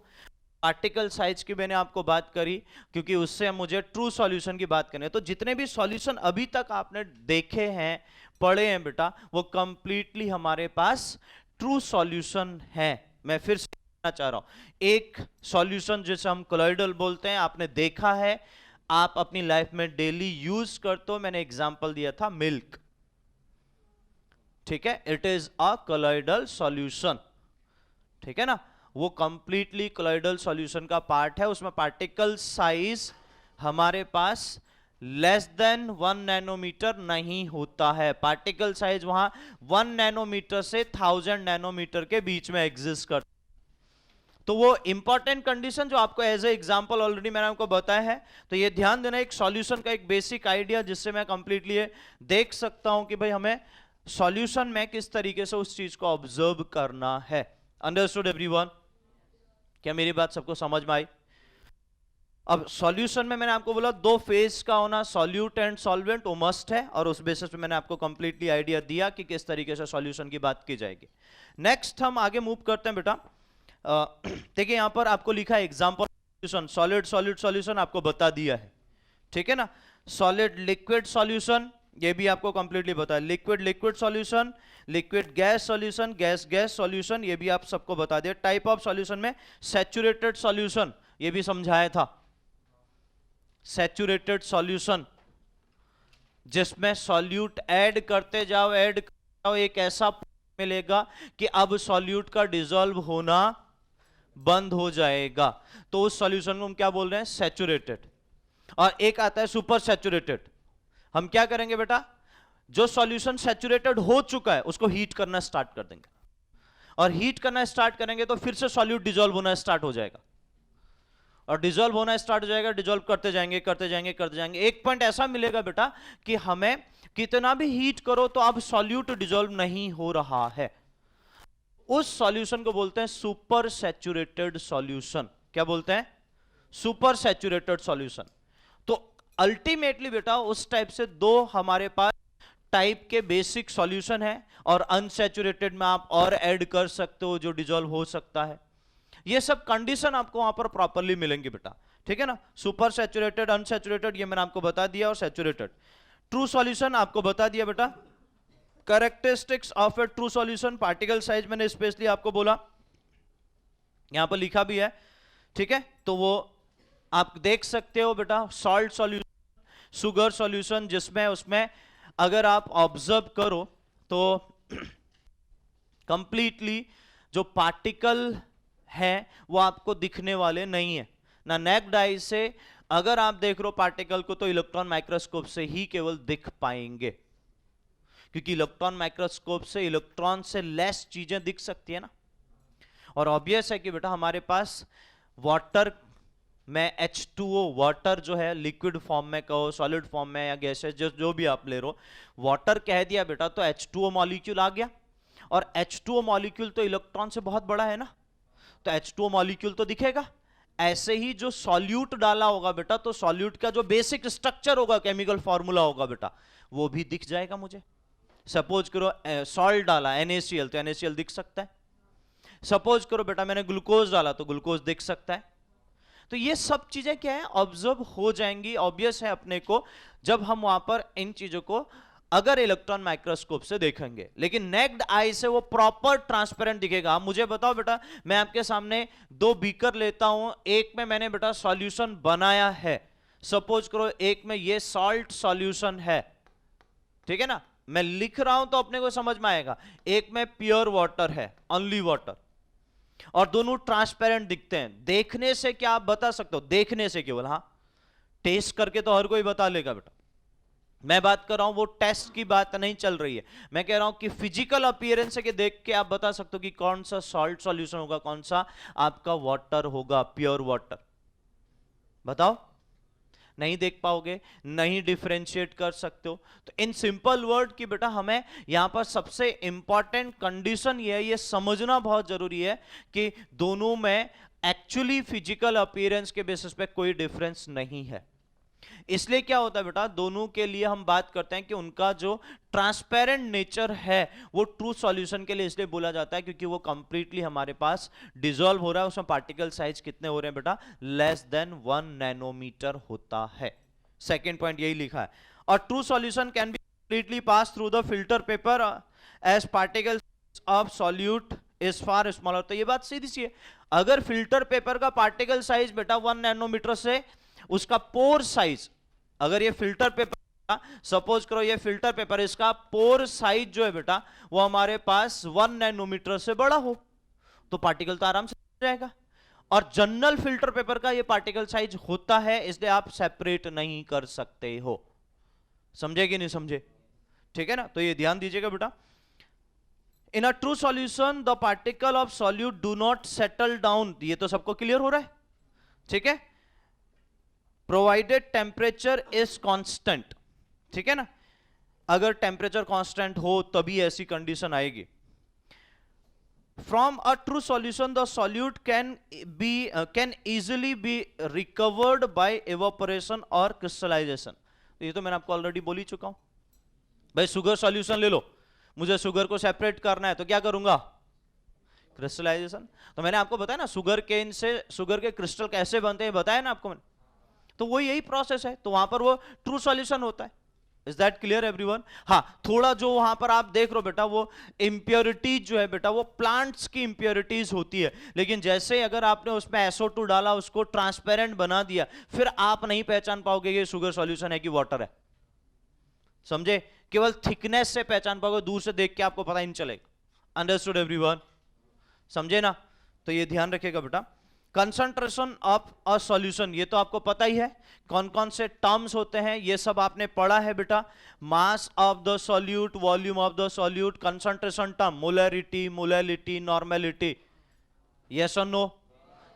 पार्टिकल साइज की मैंने आपको बात करी, क्योंकि उससे मुझे ट्रू सॉल्यूशन की बात करनी है। तो जितने भी सॉल्यूशन अभी तक आपने देखे हैं, पढ़े हैं बेटा, वो कंप्लीटली हमारे पास ट्रू सॉल्यूशन है। मैं फिर से कहना चाह रहा हूं, एक सॉल्यूशन जिसे हम कोलॉइडल बोलते हैं, आपने देखा है, आप अपनी लाइफ में डेली यूज करते हो। मैंने एग्जांपल दिया था मिल्क, ठीक है, it is a colloidal solution, ठीक है ना, वो कंप्लीटली कोलॉइडल सॉल्यूशन का पार्ट है। उसमें पार्टिकल साइज हमारे पास लेस देन 1 नैनोमीटर नहीं होता है। पार्टिकल साइज वहां 1 नैनोमीटर से 1000 नैनोमीटर के बीच में एग्जिस्ट करता है। तो वो इंपॉर्टेंट कंडीशन जो आपको एज ए एग्जांपल ऑलरेडी मैंने आपको बताया है, तो ये ध्यान देना, एक सॉल्यूशन का एक बेसिक आइडिया जिससे मैं कंप्लीटली देख सकता हूं कि भाई हमें सॉल्यूशन में किस तरीके से उस चीज को ऑब्जर्व करना है। Understood everyone? क्या मेरी बात सबको समझ में आई? अब सॉल्यूशन में मैंने आपको बोला 2 फेज का होना, सॉल्यूट एंड सॉल्वेंट, वो मस्ट है, और उस बेसिस पे मैंने आपको कंप्लीटली आइडिया दिया कि किस तरीके से सॉल्यूशन की बात की जाएगी। नेक्स्ट हम आगे मूव करते हैं बेटा। देखिए यहां पर आपको लिखा है example solution, solid solid solution आपको बता दिया है, ठीक है ना। सॉलिड लिक्विड सॉल्यूशन ये भी आपको कंप्लीटली बता है, liquid liquid solution, liquid gas solution, gas gas solution, ये भी आप सबको बता दिया। टाइप ऑफ सॉल्यूशन में सैचुरेटेड सॉल्यूशन ये भी समझाया था, सैचुरेटेड सॉल्यूशन जिसमें सॉल्यूट ऐड करते जाओ, ऐड करते जाओ, एक ऐसा मिलेगा कि अब सॉल्यूट का डिसॉल्व होना बंद हो जाएगा, तो उस सॉल्यूशन को हम क्या बोल रहे हैं? सैचुरेटेड। और एक आता है सुपर सैचुरेटेड। हम क्या करेंगे बेटा, जो सॉल्यूशन सैचुरेटेड हो चुका है उसको हीट करना स्टार्ट कर देंगे, और हीट करना स्टार्ट करेंगे तो फिर से सॉल्यूट डिसॉल्व होना स्टार्ट हो जाएगा, और डिसॉल्व होना स्टार्ट हो जाएगा, डिसॉल्व करते जाएंगे करते जाएंगे करते जाएंगे, एक पॉइंट ऐसा मिलेगा बेटा कि हमें कितना भी हीट करो तो अब सॉल्यूट डिसॉल्व नहीं हो रहा है। उस सॉल्यूशन को बोलते हैं सुपर सैचुरेटेड सॉल्यूशन। क्या बोलते हैं? Super saturated solution. तो अल्टीमेटली बेटा उस टाइप से 2 हमारे पास टाइप के बेसिक सॉल्यूशन है, और अनसैचुरेटेड में आप और ऐड कर सकते हो जो डिसॉल्व हो सकता है। ये सब कंडीशन आपको वहां पर प्रॉपरली मिलेंगी बेटा, ठीक है ना। सुपर सैचुरेटेड, अनसैचुरेटेड ये मैंने आपको बता दिया, और सैचुरेटेड। ट्रू सॉल्यूशन आपको बता दिया बेटा। Characteristics of A true solution, particle size मैंने स्पेशली आपको बोला, यहां पर लिखा भी है, ठीक है, तो वो आप देख सकते हो बेटा। सॉल्ट सॉल्यूशन, शुगर सॉल्यूशन, जिसमें उसमें अगर आप ऑब्जर्व करो तो कंप्लीटली जो पार्टिकल है वो आपको दिखने वाले नहीं है ना, नेक्ड आई से अगर आप देख रहे हो पार्टिकल को तो इलेक्ट्रॉन माइक्रोस्कोप से ही केवल दिख पाएंगे, क्योंकि इलेक्ट्रॉन माइक्रोस्कोप से इलेक्ट्रॉन से लेस चीजें दिख सकती है ना। और ऑब्वियस है कि बेटा हमारे पास वाटर में H2O, वाटर जो है लिक्विड फॉर्म में कहो, सॉलिड फॉर्म में या गैसेस जो भी आप ले रहे हो, वाटर कह दिया बेटा तो H2O मॉलिक्यूल आ गया, और H2O मॉलिक्यूल तो इलेक्ट्रॉन से बहुत बड़ा है ना, तो H2O मॉलिक्यूल तो दिखेगा। ऐसे ही जो सॉल्यूट डाला होगा बेटा, तो सॉल्यूट का जो बेसिक स्ट्रक्चर होगा, केमिकल फॉर्मूला होगा बेटा, वो भी दिख जाएगा मुझे। सपोज करो सॉल्ट डाला NaCl, तो NaCl दिख सकता है। सपोज करो बेटा मैंने ग्लूकोज डाला तो ग्लूकोज दिख सकता है। तो ये सब चीजें क्या है, ऑब्जर्व हो जाएंगी। ऑब्वियस है अपने को जब हम वहां पर इन चीजों को अगर इलेक्ट्रॉन माइक्रोस्कोप से देखेंगे, लेकिन नेक्ड आई से वो प्रॉपर ट्रांसपेरेंट दिखेगा। आप मुझे बताओ बेटा, मैं आपके सामने 2 बीकर लेता हूं, एक में मैंने बेटा सॉल्यूशन बनाया है, सपोज करो एक में ये सॉल्ट सॉल्यूशन है, ठीक है ना, मैं लिख रहा हूं तो अपने को समझ में आएगा। एक में प्योर वाटर है, ओनली वाटर, और दोनों ट्रांसपेरेंट दिखते हैं। देखने से क्या आप बता सकते हो? देखने से केवल, हाँ, टेस्ट करके तो हर कोई बता लेगा बेटा। मैं बात कर रहा हूं वो टेस्ट की बात नहीं चल रही है, मैं कह रहा हूं कि फिजिकल अपीयरेंस के देख के आप बता सकते हो कि कौन सा सॉल्ट सॉल्यूशन होगा, कौन सा आपका वाटर होगा, प्योर वाटर। बताओ नहीं देख पाओगे, नहीं डिफरेंशिएट कर सकते हो। तो इन सिंपल वर्ड की बेटा हमें यहां पर सबसे इंपॉर्टेंट कंडीशन ये है, ये समझना बहुत जरूरी है कि दोनों में एक्चुअली फिजिकल अपीयरेंस के बेसिस पे कोई डिफरेंस नहीं है। इसलिए क्या होता है बेटा, दोनों के लिए हम बात करते हैं कि उनका जो ट्रांसपेरेंट नेचर है वो ट्रू सॉल्यूशन के लिए इसलिए बोला जाता है क्योंकि वो कंप्लीटली हमारे पास डिसॉल्व हो रहा है। उसमें पार्टिकल साइज कितने हो रहे हैं बेटा, लेस देन 1 नैनोमीटर होता है। सेकेंड पॉइंट यही लिखा है। और true solution can be completely pass through the filter paper as particles of solute is far smaller. तो ये बात सीधी सी है, अगर फिल्टर पेपर का पार्टिकल साइज बेटा 1 नैनोमीटर से उसका पोर साइज, अगर ये फिल्टर पेपर, सपोज करो ये फिल्टर पेपर, इसका पोर साइज जो है बेटा वो हमारे पास 1 नैनोमीटर से बड़ा हो तो पार्टिकल तो आराम से जाएगा। और जनरल फिल्टर पेपर का ये पार्टिकल साइज होता है, इसलिए आप सेपरेट नहीं कर सकते हो। समझे कि नहीं समझे? ठीक है ना, तो ये ध्यान दीजिएगा बेटा। In a true solution the particle of solute do not settle down, ये तो सबको क्लियर हो रहा है, ठीक है, प्रोवाइडेड टेम्परेचर इज कांस्टेंट। ठीक है ना, अगर टेम्परेचर कांस्टेंट हो तभी ऐसी कंडीशन आएगी। From a true solution the solute can easily be recovered by evaporation और क्रिस्टलाइजेशन। ये तो मैंने आपको ऑलरेडी बोल ही चुका हूं। भाई शुगर सॉल्यूशन ले लो, मुझे शुगर को सेपरेट करना है तो क्या करूंगा, क्रिस्टलाइजेशन। तो मैंने आपको बताया ना शुगर केन से शुगर के क्रिस्टल कैसे बनते हैं, बताया ना आपको मैंने। तो वो यही प्रोसेस है, तो वहां पर वो ट्रू सॉल्यूशन होता है। Is that clear everyone? हाँ, थोड़ा जो वहां पर आप देख रहे हो बेटा वो इंप्योरिटीज जो है बेटा वो प्लांट्स की इंप्योरिटीज होती है, लेकिन जैसे अगर आपने उसमें SO2 डाला, उसको ट्रांसपेरेंट बना दिया, फिर आप नहीं पहचान पाओगे ये शुगर सॉल्यूशन है कि वाटर है। समझे? केवल थिकनेस से पहचान पाओगे, दूर से देख के आपको पता ही नहीं चलेगा। Understood everyone? समझे ना? तो ये ध्यान रखिएगा बेटा। कंसंट्रेशन ऑफ अ सॉल्यूशन, ये तो आपको पता ही है कौन कौन से टर्म्स होते हैं, ये सब आपने पढ़ा है बेटा। Mass of the solute, volume of the solute, concentration term, molarity, molality, normality, yes और नो,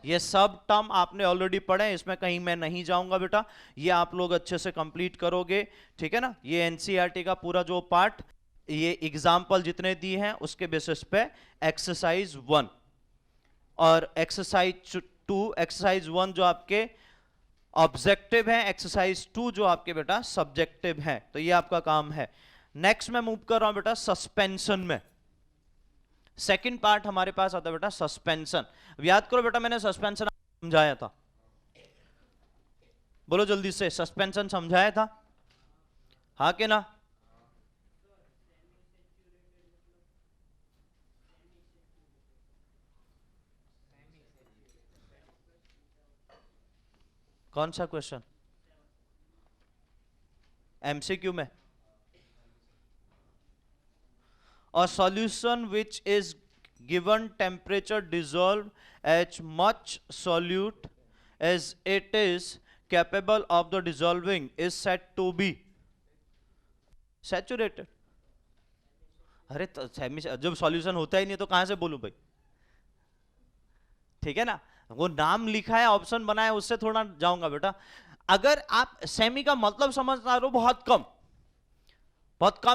ये सब टर्म आपने ऑलरेडी पढ़े हैं, इसमें कहीं मैं नहीं जाऊंगा बेटा, ये आप लोग अच्छे से कंप्लीट करोगे। ठीक है ना, ये NCERT का पूरा जो पार्ट, ये एग्जाम्पल जितने दिए हैं उसके बेसिस पे एक्सरसाइज 1 और एक्सरसाइज 2, एक्सरसाइज 1 जो आपके ऑब्जेक्टिव है, एक्सरसाइज 2 जो आपके बेटा सब्जेक्टिव है। तो ये आपका काम है। नेक्स्ट मैं मूव कर रहा हूं बेटा सस्पेंशन में। सेकंड पार्ट हमारे पास आता है बेटा सस्पेंशन। अब याद करो बेटा, मैंने सस्पेंशन समझाया था, बोलो जल्दी से, सस्पेंशन समझाया था, हाँ कि ना? कौन सा क्वेश्चन? MCQ में? A solution which is given temperature dissolved as much solute as it is capable of the dissolving is said to be saturated। अरे तो जब सॉल्यूशन होता ही नहीं तो कहां से बोलूं भाई? ठीक है ना, वो नाम लिखा है, ऑप्शन बना है, उससे थोड़ा जाऊंगा बेटा। अगर आप सेमी का मतलब समझना हो बहुत कम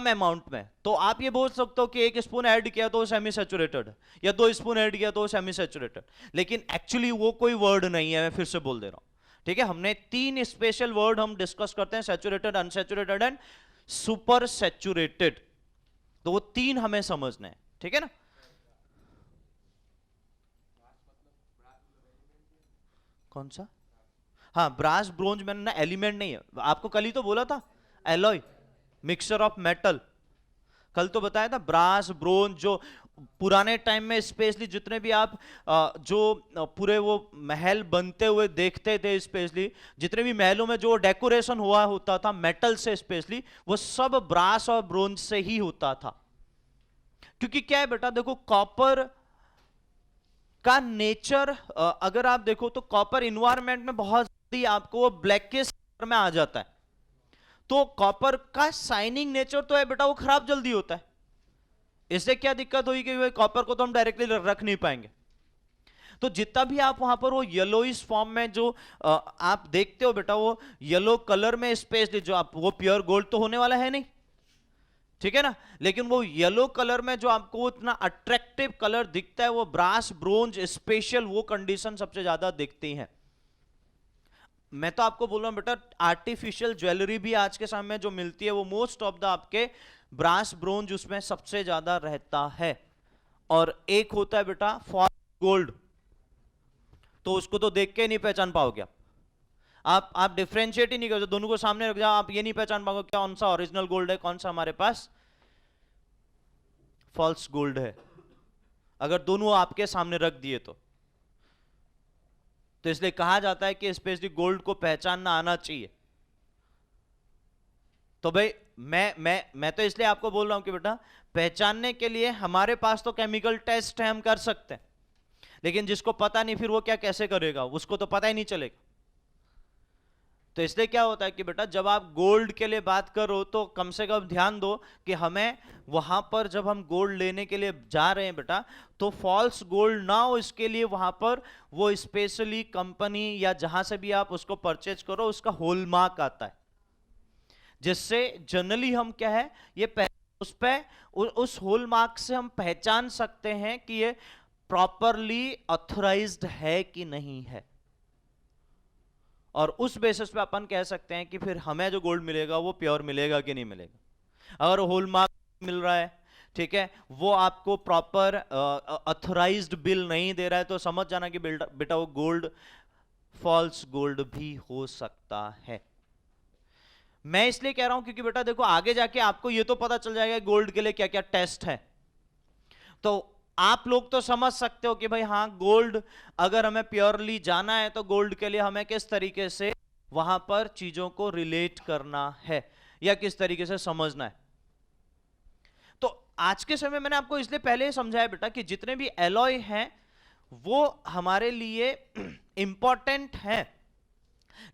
अमाउंट में, तो आप ये बोल सकते हो कि 1 स्पून ऐड किया तो सेमी सैचुरेटेड, या 2 स्पून ऐड किया तो सेमी सैचुरेटेड, लेकिन एक्चुअली वो कोई वर्ड नहीं है। मैं फिर से बोल दे रहा हूं, ठीक है। हमने 3 स्पेशल वर्ड हम डिस्कस करते हैं, saturated, unsaturated and super saturated. तो वो 3 हमें समझना है, ठीक है ना। कौन सा? हाँ, ब्रास ब्रोंज मैंने ना एलिमेंट नहीं है, आपको कल ही तो बोला था, एलॉय, मिक्सचर ऑफ मेटल, कल तो बताया था। ब्रास ब्रोंज जो पुराने टाइम में स्पेशली जितने भी आप जो पूरे वो महल बनते हुए देखते थे, स्पेशली जितने भी महलों में जो डेकोरेशन हुआ होता था मेटल से स्पेशली, वो सब ब्रास और ब्रोंज से ही होता था। क्योंकि क्या है बेटा, देखो कॉपर का नेचर अगर आप देखो तो कॉपर इन्वायरमेंट में बहुत जल्दी आपको ब्लैकिश में आ जाता है। तो कॉपर का शाइनिंग नेचर तो है बेटा, वो खराब जल्दी होता है। इससे क्या दिक्कत हुई कि कॉपर को तो हम डायरेक्टली रख नहीं पाएंगे। तो जितना भी आप वहां पर वो येलोइश फॉर्म में जो आप देखते हो बेटा, वो येलो कलर में स्पेस जो आप, वो प्योर गोल्ड तो होने वाला है नहीं, ठीक है ना। लेकिन वो येलो कलर में जो आपको इतना अट्रैक्टिव कलर दिखता है, वो ब्रास ब्रोंज स्पेशल वो कंडीशन सबसे ज्यादा दिखती है। मैं तो आपको बोल रहा हूं बेटा, आर्टिफिशियल ज्वेलरी भी आज के समय में जो मिलती है, वो मोस्ट ऑफ द आपके ब्रास ब्रोंज उसमें सबसे ज्यादा रहता है। और एक होता है बेटा फॉल्स गोल्ड, तो उसको तो देख के नहीं पहचान पाओगे आप डिफरेंशिएट ही नहीं करोगे, दोनों को सामने रख जाओ, आप ये नहीं पहचान पाओगे कौन सा ओरिजिनल गोल्ड है, कौन सा हमारे पास फॉल्स गोल्ड है, अगर दोनों आपके सामने रख दिए तो इसलिए कहा जाता है कि स्पेशली गोल्ड को पहचानना आना चाहिए। तो भाई मैं तो इसलिए आपको बोल रहा हूं कि बेटा, पहचानने के लिए हमारे पास तो केमिकल टेस्ट है, हम कर सकते हैं, लेकिन जिसको पता नहीं फिर वो क्या कैसे करेगा, उसको तो पता ही नहीं चलेगा। तो इसलिए क्या होता है कि बेटा, जब आप गोल्ड के लिए बात करो तो कम से कम ध्यान दो कि हमें वहां पर जब हम गोल्ड लेने के लिए जा रहे हैं बेटा, तो फॉल्स गोल्ड ना हो, इसके लिए वहां पर वो स्पेशली कंपनी या जहां से भी आप उसको परचेज करो, उसका हॉलमार्क आता है, जिससे जनरली हम क्या है, ये उस पे उस हॉलमार्क से हम पहचान सकते हैं कि ये प्रॉपरली ऑथराइज्ड है कि नहीं है, और उस बेसिस पे अपन कह सकते हैं कि फिर हमें जो गोल्ड मिलेगा वो प्योर मिलेगा कि नहीं मिलेगा। अगर हॉलमार्क मिल रहा है, ठीक है, वो आपको प्रॉपर ऑथराइज्ड बिल नहीं दे रहा है, तो समझ जाना कि बेटा वो गोल्ड फॉल्स गोल्ड भी हो सकता है। मैं इसलिए कह रहा हूं क्योंकि बेटा देखो, आगे जाके आपको ये तो पता चल जाएगा गोल्ड के लिए क्या क्या टेस्ट है, तो आप लोग तो समझ सकते हो कि भाई हाँ, गोल्ड अगर हमें प्योरली जाना है तो गोल्ड के लिए हमें किस तरीके से वहां पर चीजों को रिलेट करना है या किस तरीके से समझना है। तो आज के समय मैंने आपको इसलिए पहले ही समझाया बेटा कि जितने भी एलॉय हैं वो हमारे लिए इंपॉर्टेंट हैं,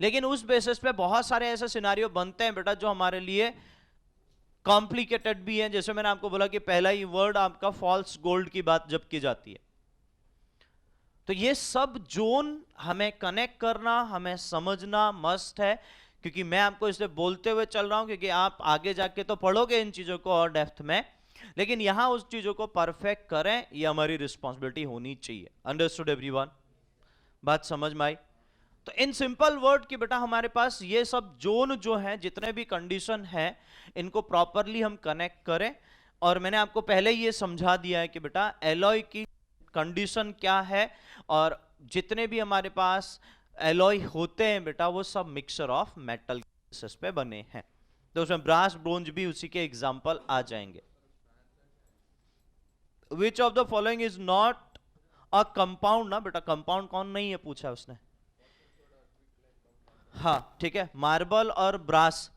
लेकिन उस बेसिस पे बहुत सारे ऐसे सिनारियो बनते हैं बेटा जो हमारे लिए कॉम्प्लिकेटेड भी है। जैसे मैंने आपको बोला कि पहला ही वर्ड आपका फॉल्स गोल्ड की बात जब की जाती है, तो ये सब जोन हमें कनेक्ट करना, हमें समझना मस्ट है, क्योंकि मैं आपको इसलिए बोलते हुए चल रहा हूं क्योंकि आप आगे जाके तो पढ़ोगे इन चीजों को और डेप्थ में, लेकिन यहां उस चीजों को परफेक्ट करें, ये हमारी रिस्पॉन्सिबिलिटी होनी चाहिए। Understood everyone? बात समझ में आई? तो इन सिंपल वर्ड की बेटा हमारे पास ये सब जोन जो है, जितने भी कंडीशन है, इनको प्रॉपरली हम कनेक्ट करें। और मैंने आपको पहले ये समझा दिया है कि बेटा एलॉय की कंडीशन क्या है, और जितने भी हमारे पास एलॉय होते हैं बेटा वो सब मिक्सचर ऑफ मेटल बेसिस पे बने हैं, तो उसमें ब्रास ब्रोंज भी उसी के एग्जाम्पल आ जाएंगे। Which of the following is not a compound, ना बेटा कंपाउंड कौन नहीं है पूछा उसने, हाँ ठीक है, मार्बल और ब्रास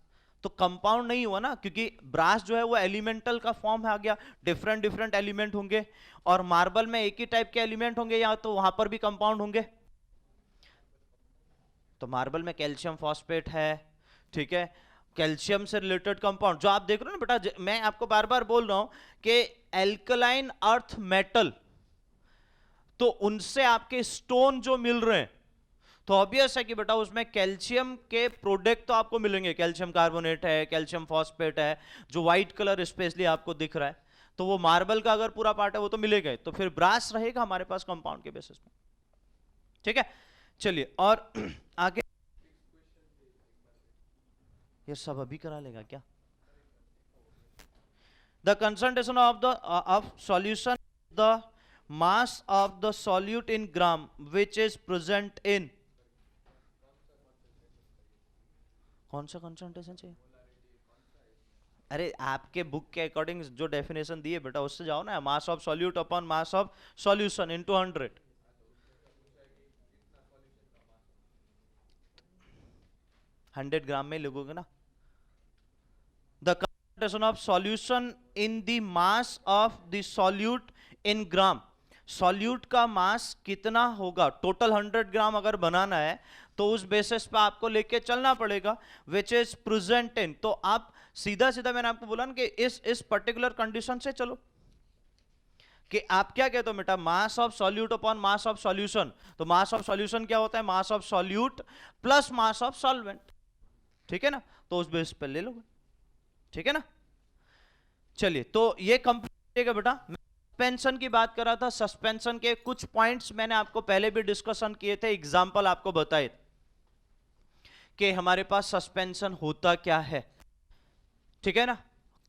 तो कंपाउंड नहीं हुआ ना, क्योंकि ब्रास जो है वो एलिमेंटल का फॉर्म आ गया, डिफरेंट डिफरेंट एलिमेंट होंगे, और मार्बल में एक ही टाइप के एलिमेंट होंगे, या तो वहां पर भी कंपाउंड होंगे। तो मार्बल में कैल्शियम फॉस्फेट है, ठीक है, कैल्शियम से रिलेटेड कंपाउंड जो आप देख रहे हो ना बेटा, मैं आपको बार बार बोल रहा हूं कि एल्कलाइन अर्थ मेटल, तो उनसे आपके स्टोन जो मिल रहे हैं, तो ऑब्वियस है कि बेटा उसमें कैल्शियम के प्रोडक्ट तो आपको मिलेंगे, कैल्शियम कार्बोनेट है, कैल्शियम फॉस्फेट है, जो व्हाइट कलर स्पेशली आपको दिख रहा है, तो वो मार्बल का अगर पूरा पार्ट है वो तो मिलेगा ही, तो फिर ब्रास रहेगा हमारे पास कंपाउंड के बेसिस पे, ठीक है। चलिए और आगे, ये सब अभी करा लेगा क्या? The concentration of the of solution, the mass of the solute in gram which is present in, कौन सा कंसंट्रेशन चाहिए? अरे आपके बुक के अकॉर्डिंग जो डेफिनेशन दी है बेटा उससे जाओ ना, mass of solute upon mass of solution into 100, 100 ग्राम में लिखोगे ना। The concentration of solution in the mass of the solute in gram, solute का मास कितना होगा, टोटल 100 ग्राम अगर बनाना है तो उस बेसिस पे आपको लेके चलना पड़ेगा, विच इज प्रेजेंट इन, तो आप सीधा सीधा मैंने आपको बोला ना कि इस पर्टिकुलर कंडीशन से चलो, कि आप क्या कहते हो बेटा, mass of solute upon mass of solution. तो मास ऑफ सॉल्यूशन क्या होता है, mass of solute plus mass of solvent, ठीक है ना, तो उस बेस पर ले लो, ठीक है ना। चलिए तो ये कंप्लीट है बेटा। सस्पेंशन की बात कर रहा था, सस्पेंशन के कुछ पॉइंट्स मैंने आपको पहले भी डिस्कशन किए थे, एग्जांपल आपको बताए कि हमारे पास सस्पेंशन होता क्या है, ठीक है ना।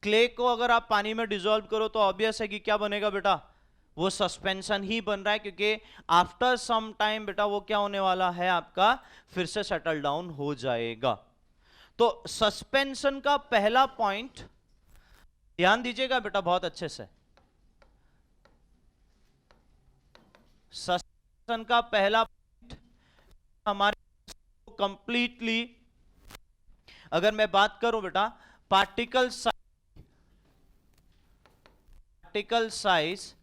क्ले को अगर आप पानी में डिसॉल्व करो तो ऑब्वियस है कि क्या बनेगा बेटा, वो सस्पेंशन ही बन रहा है, क्योंकि आफ्टर सम टाइम बेटा वो क्या होने वाला है आपका, फिर से सेटल डाउन हो जाएगा। तो सस्पेंशन का पहला पॉइंट ध्यान दीजिएगा बेटा बहुत अच्छे से। सस्पेंशन का पहला पॉइंट हमारे कंप्लीटली, अगर मैं बात करूं बेटा, पार्टिकल साइज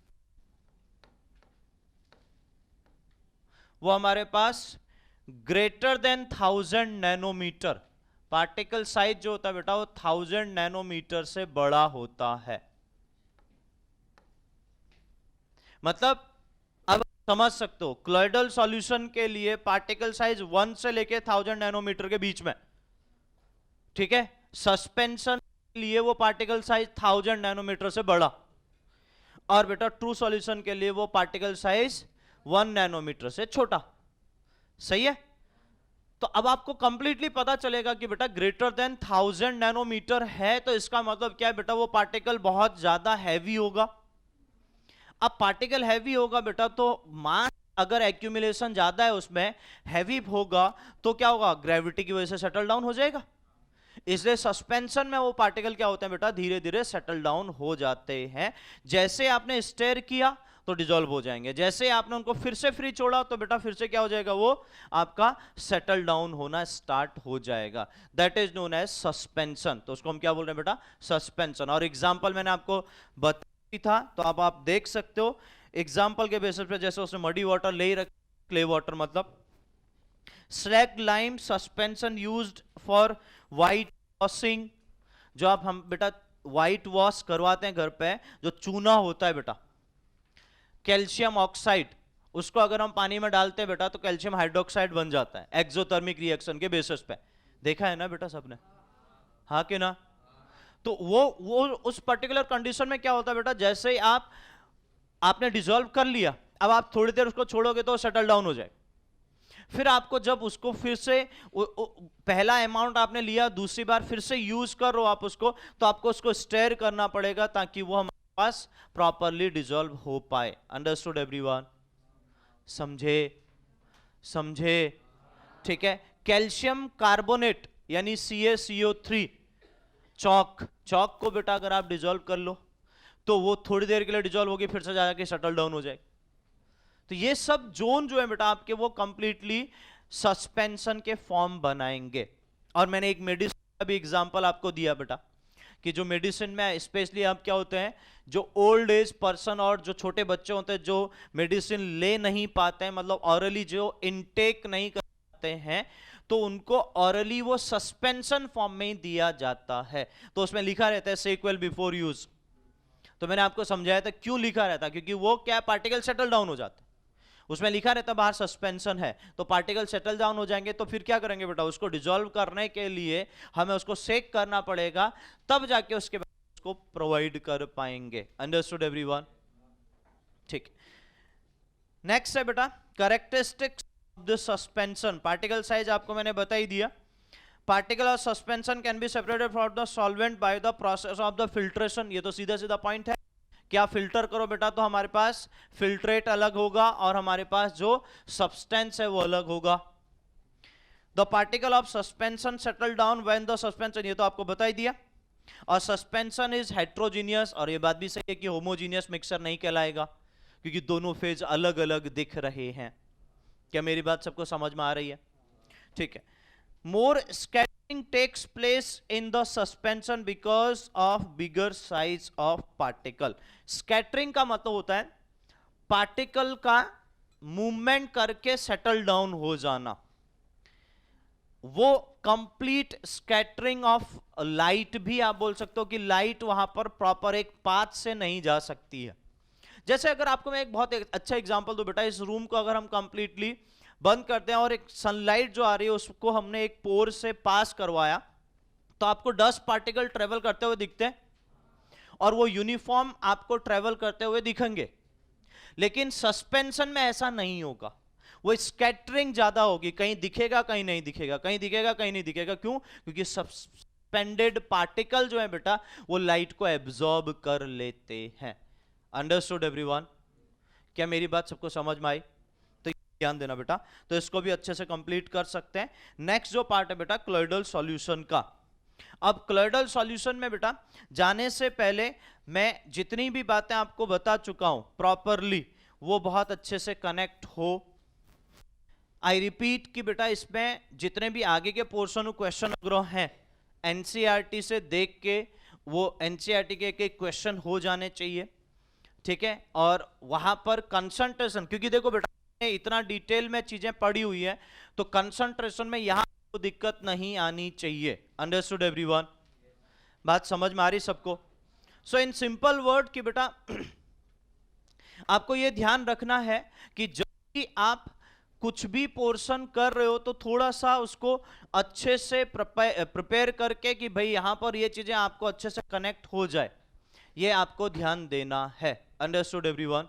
वो हमारे पास greater than 1000 nanometer, particle size जो होता है बेटा वो 1000 नैनोमीटर से बड़ा होता है। मतलब अब समझ सकते हो, क्लॉइडल सॉल्यूशन के लिए पार्टिकल साइज 1 से लेके 1000 नैनोमीटर के बीच में, ठीक है। सस्पेंशन के लिए वो पार्टिकल साइज 1000 नैनोमीटर से बड़ा, और बेटा ट्रू सॉल्यूशन के लिए वो पार्टिकल साइज 1 नैनोमीटर से छोटा, सही है। तो अब आपको कंप्लीटली पता चलेगा कि बेटा ग्रेटर देन 1000 नैनोमीटर है, तो इसका मतलब क्या है बेटा, वो पार्टिकल बहुत ज्यादा हैवी होगा। अब पार्टिकल हैवी होगा बेटा, तो मास अगर एक्यूमुलेशन ज्यादा है उसमें, हैवी होगा, तो क्या होगा, ग्रेविटी की वजह से सेटल डाउन हो जाएगा। इसलिए सस्पेंशन में वो पार्टिकल क्या होते हैं बेटा, धीरे धीरे सेटल डाउन हो जाते हैं। जैसे आपने स्टेयर किया तो डिसॉल्व हो जाएंगे, जैसे आपने उनको फिर से फ्री छोड़ा तो बेटा फिर से क्या हो जाएगा, वो आपका सेटल डाउन होना स्टार्ट हो जाएगा। That is known as suspension. तो उसको हम क्या बोल रहे हैं बेटा, सस्पेंशन। और एग्जांपल मैंने आपको बताया था, तो अब आप देख सकते हो एग्जांपल के बेसिस पे, जैसे उसने मडी वाटर ले ही रखा, क्ले वाटर मतलब slag lime suspension used for white washing. जो आप हम बेटा व्हाइट वॉश करवाते हैं घर पे, जो चूना होता है बेटा, कैल्शियम ऑक्साइड, उसको अगर हम पानी में डालते हैं बेटा तो कैल्शियम हाइड्रोक्साइड बन जाता है एक्सोथर्मिक रिएक्शन के बेसिस पे। देखा है ना बेटा सबने, हाँ कि ना। तो वो उस पर्टिकुलर कंडीशन में क्या होता है बेटा, जैसे ही आपने डिसॉल्व कर लिया, अब आप थोड़ी देर उसको छोड़ोगे तो सेटल डाउन हो जाए। फिर आपको जब उसको फिर से पहला अमाउंट आपने लिया, दूसरी बार फिर से यूज कर रहे हो आप उसको, तो आपको उसको स्टेयर करना पड़ेगा ताकि वो हमारे पास प्रॉपरली डिसॉल्व हो पाए। अंडरस्टूड एवरीवन, समझे समझे, ठीक है। कैल्शियम कार्बोनेट यानी CaCO3 चौक को बेटा अगर आप डिसॉल्व कर लो तो वो थोड़ी देर के लिए डिसॉल्व होगी, फिर से जाके सेटल डाउन हो जाएगी। तो ये सब जोन जो है बेटा आपके, वो कंप्लीटली सस्पेंशन के फॉर्म बनाएंगे। और मैंने एक मेडिसिन का भी एग्जांपल आपको दिया बेटा, कि जो मेडिसिन में स्पेशली आप क्या होते हैं, जो ओल्ड एज पर्सन और जो छोटे बच्चे होते हैं जो मेडिसिन ले नहीं पाते हैं, मतलब ऑरली जो इनटेक नहीं कर पाते हैं, तो उनको ऑरली वो सस्पेंशन फॉर्म में ही दिया जाता है। तो उसमें लिखा रहता है सीक्वल बिफोर यूज। तो मैंने आपको समझाया था क्यों लिखा रहता, क्योंकि वो क्या पार्टिकल सेटल डाउन हो जाते, उसमें लिखा रहता बाहर सस्पेंशन है, तो पार्टिकल सेटल डाउन हो जाएंगे। तो फिर क्या करेंगे बेटा, उसको डिसॉल्व करने के लिए हमें उसको सेक करना पड़ेगा, तब जाके उसके बाद उसको प्रोवाइड कर पाएंगे। अंडरस्टूड एवरीवन, ठीक। नेक्स्ट है बेटा characteristics of the suspension. Particle size आपको मैंने बता ही दिया। पार्टिकल और suspension can be separated from the solvent by the process of the filtration. ये तो सीधा सीधा पॉइंट है, क्या फिल्टर करो बेटा तो हमारे पास फिल्ट्रेट अलग होगा और हमारे पास जो सब्सटेंस है वो अलग होगा। The particle of suspension settle down when the suspension, ये तो आपको बता ही दिया। और सस्पेंशन इज हेट्रोजीनियस, और ये बात भी सही है कि होमोजीनियस मिक्सचर नहीं कहलाएगा, क्योंकि दोनों फेज अलग अलग दिख रहे हैं। क्या मेरी बात सबको समझ में आ रही है, ठीक है। मोर scattering takes place in the suspension because of bigger size of particle. Scattering का मतलब होता है पार्टिकल का मूवमेंट करके सेटल डाउन हो जाना। वो कंप्लीट स्कैटरिंग ऑफ लाइट भी आप बोल सकते हो कि लाइट वहां पर प्रॉपर एक पाथ से नहीं जा सकती है। जैसे अगर आपको मैं एक बहुत अच्छा एग्जांपल दूं बेटा, इस रूम को अगर हम कंप्लीटली बंद करते हैं और एक सनलाइट जो आ रही है उसको हमने एक पोर से पास करवाया, तो आपको डस्ट पार्टिकल ट्रेवल करते हुए दिखते हैं और वो यूनिफॉर्म आपको ट्रेवल करते हुए दिखेंगे। लेकिन सस्पेंशन में ऐसा नहीं होगा, वो स्कैटरिंग ज्यादा होगी, कहीं दिखेगा कहीं नहीं दिखेगा, कहीं दिखेगा कहीं नहीं दिखेगा। क्यों? क्योंकि सस्पेंडेड पार्टिकल जो है बेटा वो लाइट को एब्जॉर्ब कर लेते हैं। Understood everyone? क्या मेरी बात सबको समझ में आई? तो ध्यान देना बेटा, तो इसको भी अच्छे से कंप्लीट कर सकते हैं। नेक्स्ट जो पार्ट है बेटा क्लोइडल सॉल्यूशन का। अब क्लोइडल सॉल्यूशन में बेटा जाने से पहले मैं जितनी भी बातें आपको बता चुका हूं प्रॉपरली वो बहुत अच्छे से कनेक्ट हो। आई रिपीट कि बेटा इसमें जितने भी आगे के पोर्शन क्वेश्चन अगर हैं एनसीईआरटी से देख के वो एनसीईआरटी के क्वेश्चन हो जाने चाहिए, ठीक है। और वहां पर कंसंट्रेशन, क्योंकि देखो बेटा इतना डिटेल में चीजें पड़ी हुई है तो कंसंट्रेशन में यहां को दिक्कत नहीं आनी चाहिए। Understood everyone? बात समझ में आ रही सबको? सो इन सिंपल वर्ड कि बेटा आपको यह ध्यान रखना है कि जब भी आप कुछ भी पोर्शन कर रहे हो तो थोड़ा सा उसको अच्छे से प्रिपेयर करके कि भाई यहां पर ये चीजें आपको अच्छे से कनेक्ट हो जाए, ये आपको ध्यान देना है। Understood everyone?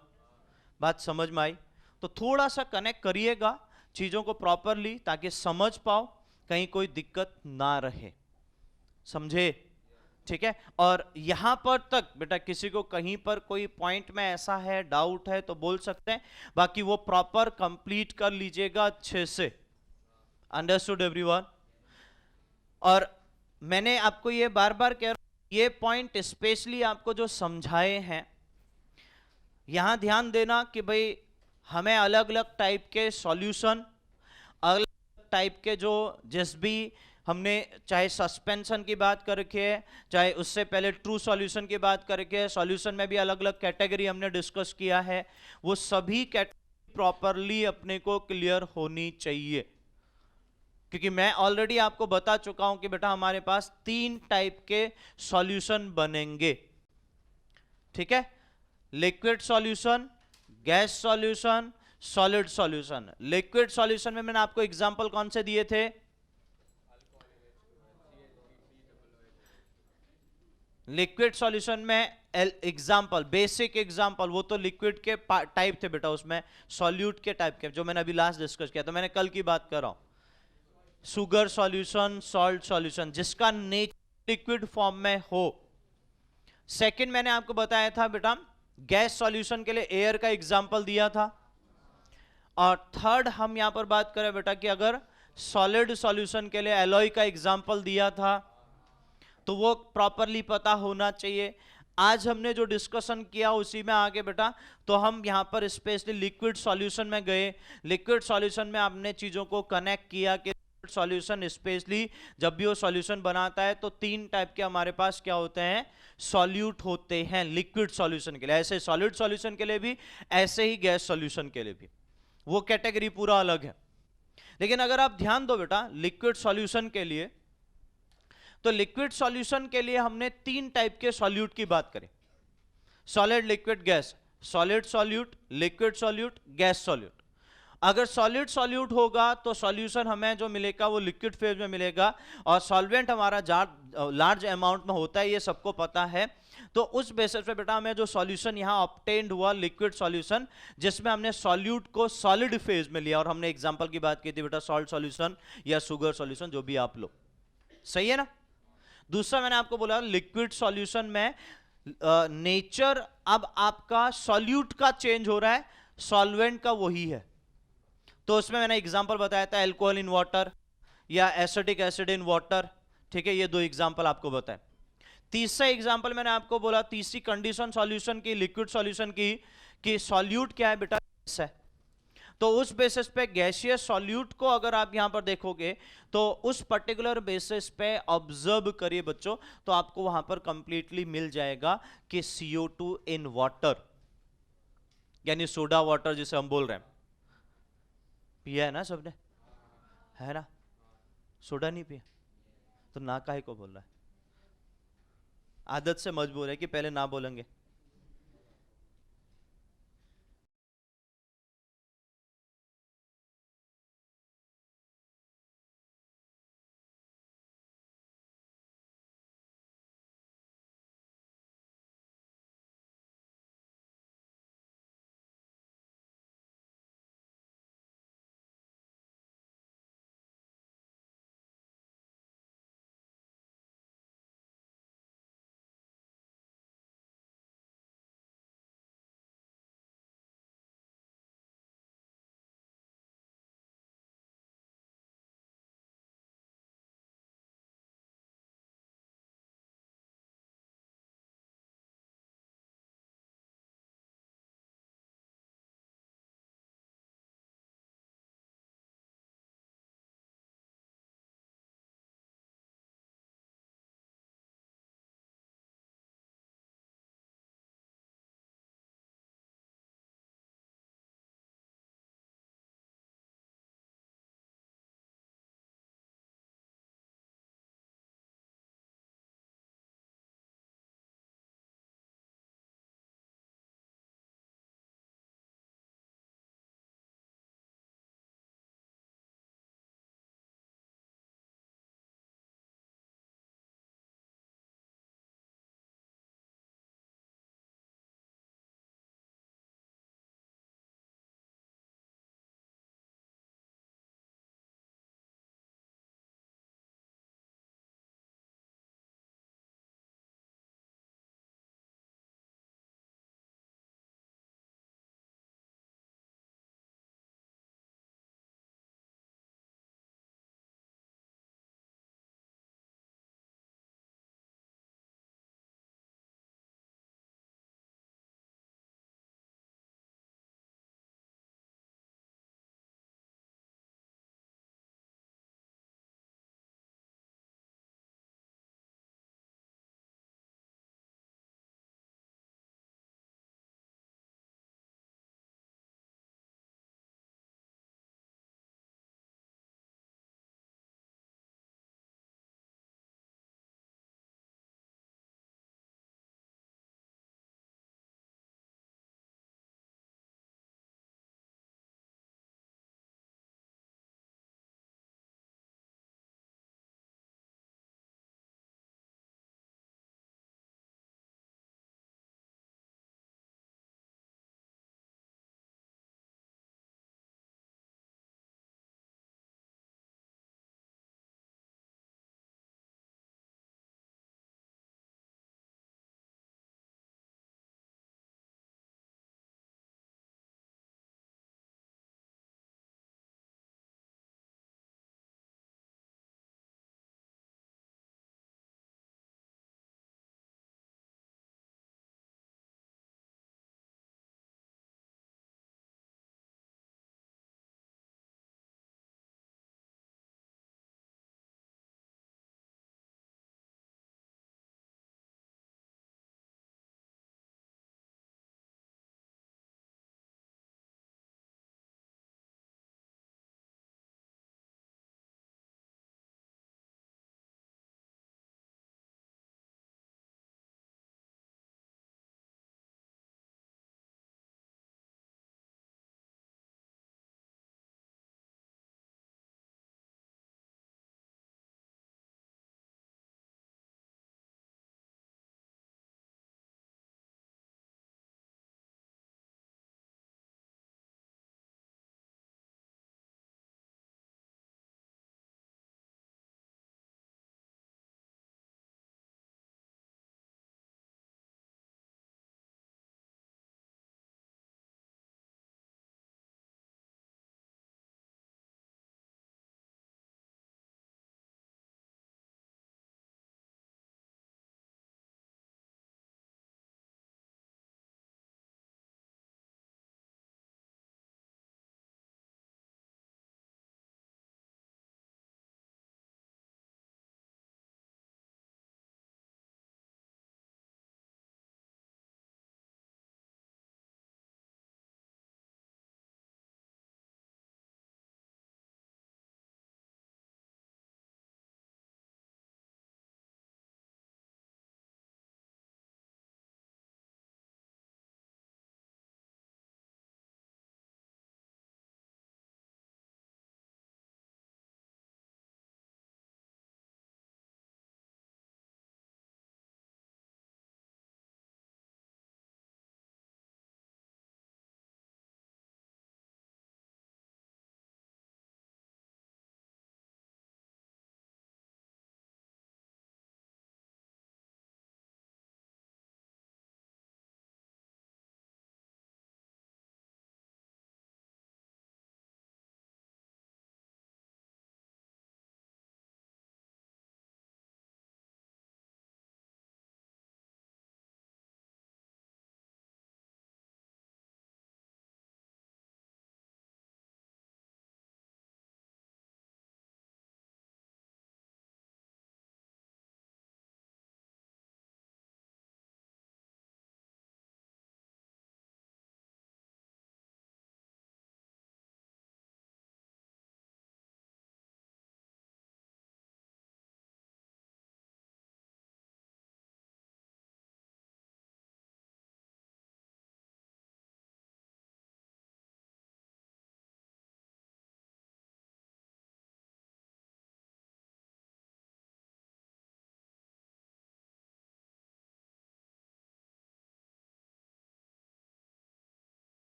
बात समझ में आई? तो थोड़ा सा कनेक्ट करिएगा चीजों को प्रॉपरली ताकि समझ पाओ, कहीं कोई दिक्कत ना रहे, समझे? ठीक है। और यहां पर तक बेटा किसी को कहीं पर कोई पॉइंट में ऐसा है डाउट है तो बोल सकते हैं, बाकी वो प्रॉपर कंप्लीट कर लीजिएगा अच्छे से। Understood everyone? और मैंने आपको ये बार बार कह रहा हूं, ये पॉइंट स्पेशली आपको जो समझाए हैं यहां ध्यान देना कि भाई हमें अलग अलग टाइप के सॉल्यूशन, अलग टाइप के जो जिस भी हमने चाहे सस्पेंशन की बात कर रखी है, चाहे उससे पहले ट्रू सॉल्यूशन की बात कर रखी है, सॉल्यूशन में भी अलग अलग कैटेगरी हमने डिस्कस किया है, वो सभी कैटेगरी प्रॉपरली अपने को क्लियर होनी चाहिए। क्योंकि मैं ऑलरेडी आपको बता चुका हूं कि बेटा हमारे पास 3 टाइप के सॉल्यूशन बनेंगे, ठीक है। Liquid solution, gas solution, solid solution. Liquid solution में मैंने आपको एग्जांपल कौन से दिए थे? लिक्विड सॉल्यूशन में एग्जांपल, बेसिक एग्जांपल, वो तो लिक्विड के टाइप थे बेटा, उसमें सॉल्यूट के टाइप के जो मैंने अभी लास्ट डिस्कस किया, तो मैंने कल की बात कर रहा हूं। शुगर सॉल्यूशन, सॉल्ट सॉल्यूशन, जिसका नेचर लिक्विड फॉर्म में हो। सेकंड मैंने आपको बताया था बेटा गैस सॉल्यूशन के लिए एयर का एग्जांपल दिया था। और थर्ड हम यहां पर बात करें बेटा कि अगर सॉलिड सॉल्यूशन के लिए एलॉय का एग्जांपल दिया था तो वो प्रॉपरली पता होना चाहिए। आज हमने जो डिस्कशन किया उसी में आगे बेटा तो हम यहां पर स्पेशली लिक्विड सॉल्यूशन में गए। लिक्विड सॉल्यूशन में आपने चीजों को कनेक्ट किया कि सॉल्यूशन स्पेशली जब भी वो सॉल्यूशन बनाता है तो 3 टाइप के हमारे पास क्या होते हैं? सॉल्यूट होते हैं लिक्विड सॉल्यूशन के लिए। ऐसे सॉलिड सॉल्यूशन के लिए भी, ऐसे ही गैस सॉल्यूशन के लिए भी, वो कैटेगरी पूरा अलग है। लेकिन अगर आप ध्यान दो बेटा लिक्विड सॉल्यूशन के लिए, तो लिक्विड सॉल्यूशन के लिए हमने 3 टाइप के सॉल्यूट की बात करी, solid, liquid, gas. Solid solute, liquid solute, gas solute. अगर सॉलिड सॉल्यूट होगा तो सॉल्यूशन हमें जो मिलेगा वो लिक्विड फेज में मिलेगा, और सॉल्वेंट हमारा लार्ज अमाउंट में होता है, ये सबको पता है। तो उस बेसिस पे बेटा हमें जो सॉल्यूशन यहाँ ऑब्टेन्ड हुआ लिक्विड सॉल्यूशन, जिसमें हमने सॉल्यूट को सॉलिड फेज में लिया, और हमने एग्जांपल की बात की थी बेटा सॉल्ट सॉल्यूशन या शुगर सॉल्यूशन, जो भी आप लो, सही है ना। दूसरा मैंने आपको बोला लिक्विड सॉल्यूशन में नेचर अब आपका सॉल्यूट का चेंज हो रहा है, सॉल्वेंट का वही है। तो उसमें मैंने एग्जांपल बताया था एल्कोहल इन वाटर या एसिटिक एसिड इन वाटर, ठीक है। ये 2 एग्जांपल आपको बताए। तीसरा एग्जांपल मैंने आपको बोला, तीसरी कंडीशन सॉल्यूशन की, लिक्विड सॉल्यूशन की, कि सॉल्यूट क्या है बेटा? गैस है। तो उस बेसिस पे गैसियस सॉल्यूट को अगर आप यहां पर देखोगे तो उस पर्टिकुलर बेसिस पे ऑब्जर्व करिए बच्चों, तो आपको वहां पर कंप्लीटली मिल जाएगा कि CO2 इन वाटर, यानी सोडा वाटर जिसे हम बोल रहे हैं, पिया है ना सबने, है ना? सोडा नहीं पिया तो ना काहे को बोल रहा है? आदत से मजबूर है कि पहले ना बोलेंगे,